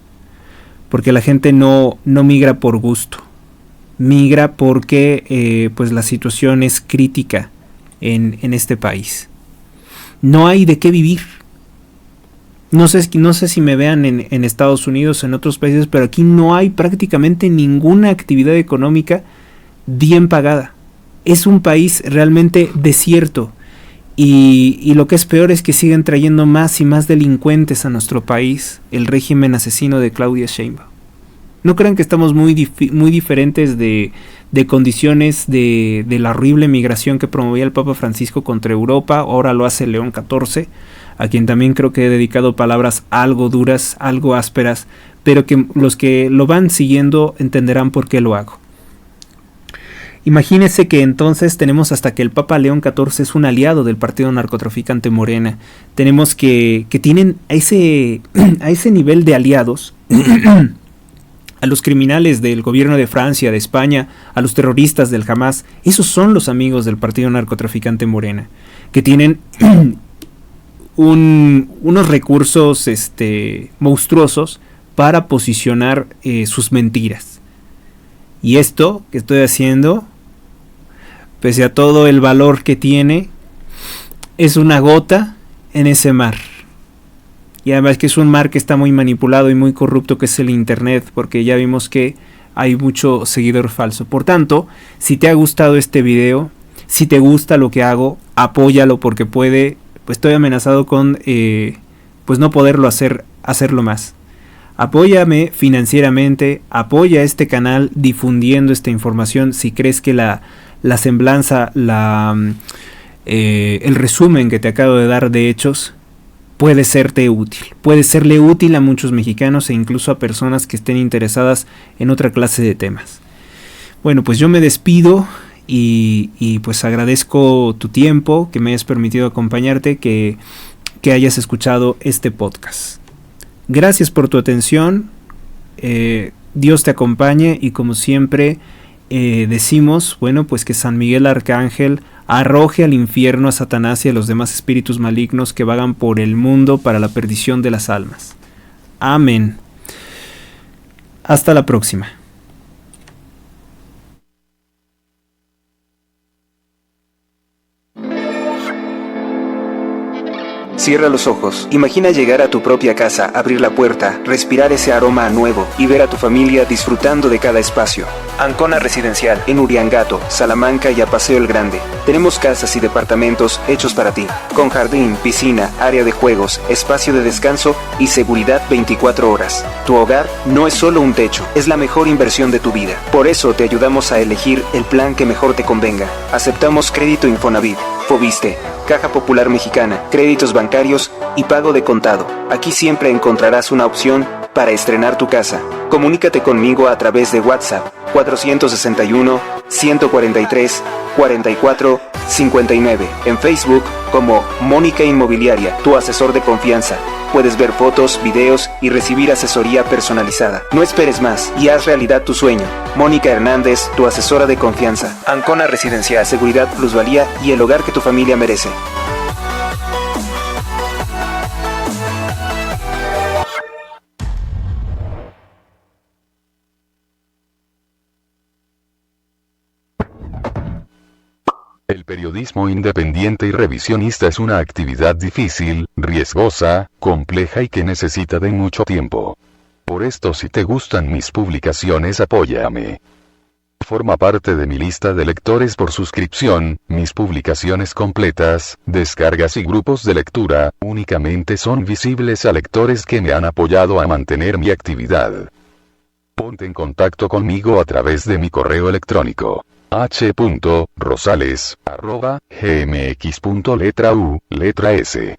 porque la gente no migra por gusto, migra porque pues la situación es crítica en este país. No hay de qué vivir. No sé si me vean en Estados Unidos, en otros países, pero aquí no hay prácticamente ninguna actividad económica bien pagada. Es un país realmente desierto. Y lo que es peor es que siguen trayendo más y más delincuentes a nuestro país, el régimen asesino de Claudia Sheinbaum. No crean que estamos muy diferentes de condiciones de la horrible migración que promovía el Papa Francisco contra Europa. Ahora lo hace León XIV, a quien también creo que he dedicado palabras algo duras, algo ásperas, pero que los que lo van siguiendo entenderán por qué lo hago. Imagínense que entonces tenemos hasta que el Papa León XIV es un aliado del partido narcotraficante Morena. Tenemos que tienen a ese nivel de aliados a los criminales del gobierno de Francia, de España, a los terroristas del Hamas. Esos son los amigos del partido narcotraficante Morena, que tienen unos recursos monstruosos para posicionar sus mentiras. Y esto que estoy haciendo, pese a todo el valor que tiene, es una gota en ese mar. Y además que es un mar que está muy manipulado y muy corrupto, que es el internet, porque ya vimos que hay mucho seguidor falso. Por tanto, si te ha gustado este video, si te gusta lo que hago, apóyalo, porque pues estoy amenazado con pues no poderlo hacerlo más. Apóyame financieramente, apoya este canal difundiendo esta información si crees que la semblanza, el resumen que te acabo de dar de hechos puede serte útil. Puede serle útil a muchos mexicanos e incluso a personas que estén interesadas en otra clase de temas. Bueno, pues yo me despido y pues agradezco tu tiempo, que me hayas permitido acompañarte, que hayas escuchado este podcast. Gracias por tu atención, Dios te acompañe y como siempre decimos, bueno, pues que San Miguel Arcángel arroje al infierno a Satanás y a los demás espíritus malignos que vagan por el mundo para la perdición de las almas. Amén. Hasta la próxima. Cierra los ojos, imagina llegar a tu propia casa, abrir la puerta, respirar ese aroma a nuevo y ver a tu familia disfrutando de cada espacio. Ancona Residencial, en Uriangato, Salamanca y a Paseo el Grande. Tenemos casas y departamentos hechos para ti, con jardín, piscina, área de juegos, espacio de descanso y seguridad 24 horas. Tu hogar no es solo un techo, es la mejor inversión de tu vida. Por eso te ayudamos a elegir el plan que mejor te convenga. Aceptamos crédito Infonavit, Fobiste, Caja Popular Mexicana, créditos bancarios y pago de contado. Aquí siempre encontrarás una opción para estrenar tu casa. Comunícate conmigo a través de WhatsApp 461-143-44-59. En Facebook como Mónica Inmobiliaria, tu asesor de confianza. Puedes ver fotos, videos y recibir asesoría personalizada. No esperes más y haz realidad tu sueño. Mónica Hernández, tu asesora de confianza. Ancona Residencial, seguridad, plusvalía y el hogar que tu familia merece. El periodismo independiente y revisionista es una actividad difícil, riesgosa, compleja y que necesita de mucho tiempo. Por esto, si te gustan mis publicaciones, apóyame. Forma parte de mi lista de lectores por suscripción. Mis publicaciones completas, descargas y grupos de lectura, únicamente son visibles a lectores que me han apoyado a mantener mi actividad. Ponte en contacto conmigo a través de mi correo electrónico h.rosales@gmx.letra.u.s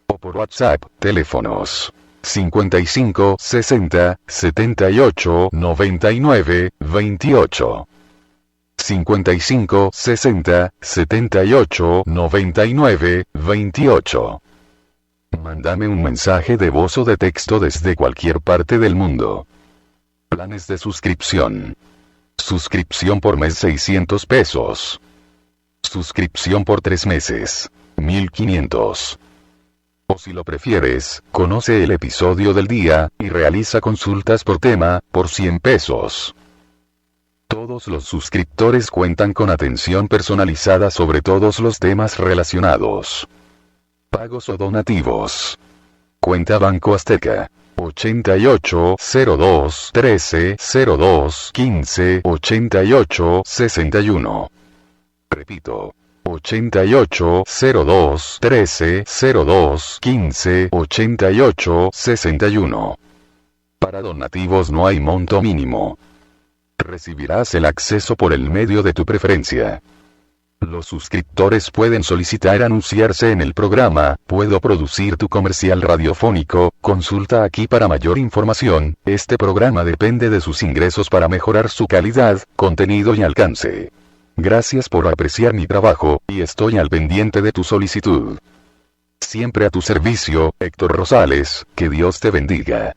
o por WhatsApp, teléfonos 55 60 78 99 28 55 60 78 99 28. Mándame un mensaje de voz o de texto desde cualquier parte del mundo. Planes de suscripción. Suscripción por mes 600 pesos. Suscripción por 3 meses. 1500. O si lo prefieres, conoce el episodio del día, y realiza consultas por tema, por 100 pesos. Todos los suscriptores cuentan con atención personalizada sobre todos los temas relacionados. Pagos o donativos. Cuenta Banco Azteca. 8802 13 02 15 88 61. Repito. 8802 13 02 15 88 61. Para donativos no hay monto mínimo. Recibirás el acceso por el medio de tu preferencia. Los suscriptores pueden solicitar anunciarse en el programa, puedo producir tu comercial radiofónico, consulta aquí para mayor información, este programa depende de sus ingresos para mejorar su calidad, contenido y alcance. Gracias por apreciar mi trabajo, y estoy al pendiente de tu solicitud. Siempre a tu servicio, Héctor Rosales, que Dios te bendiga.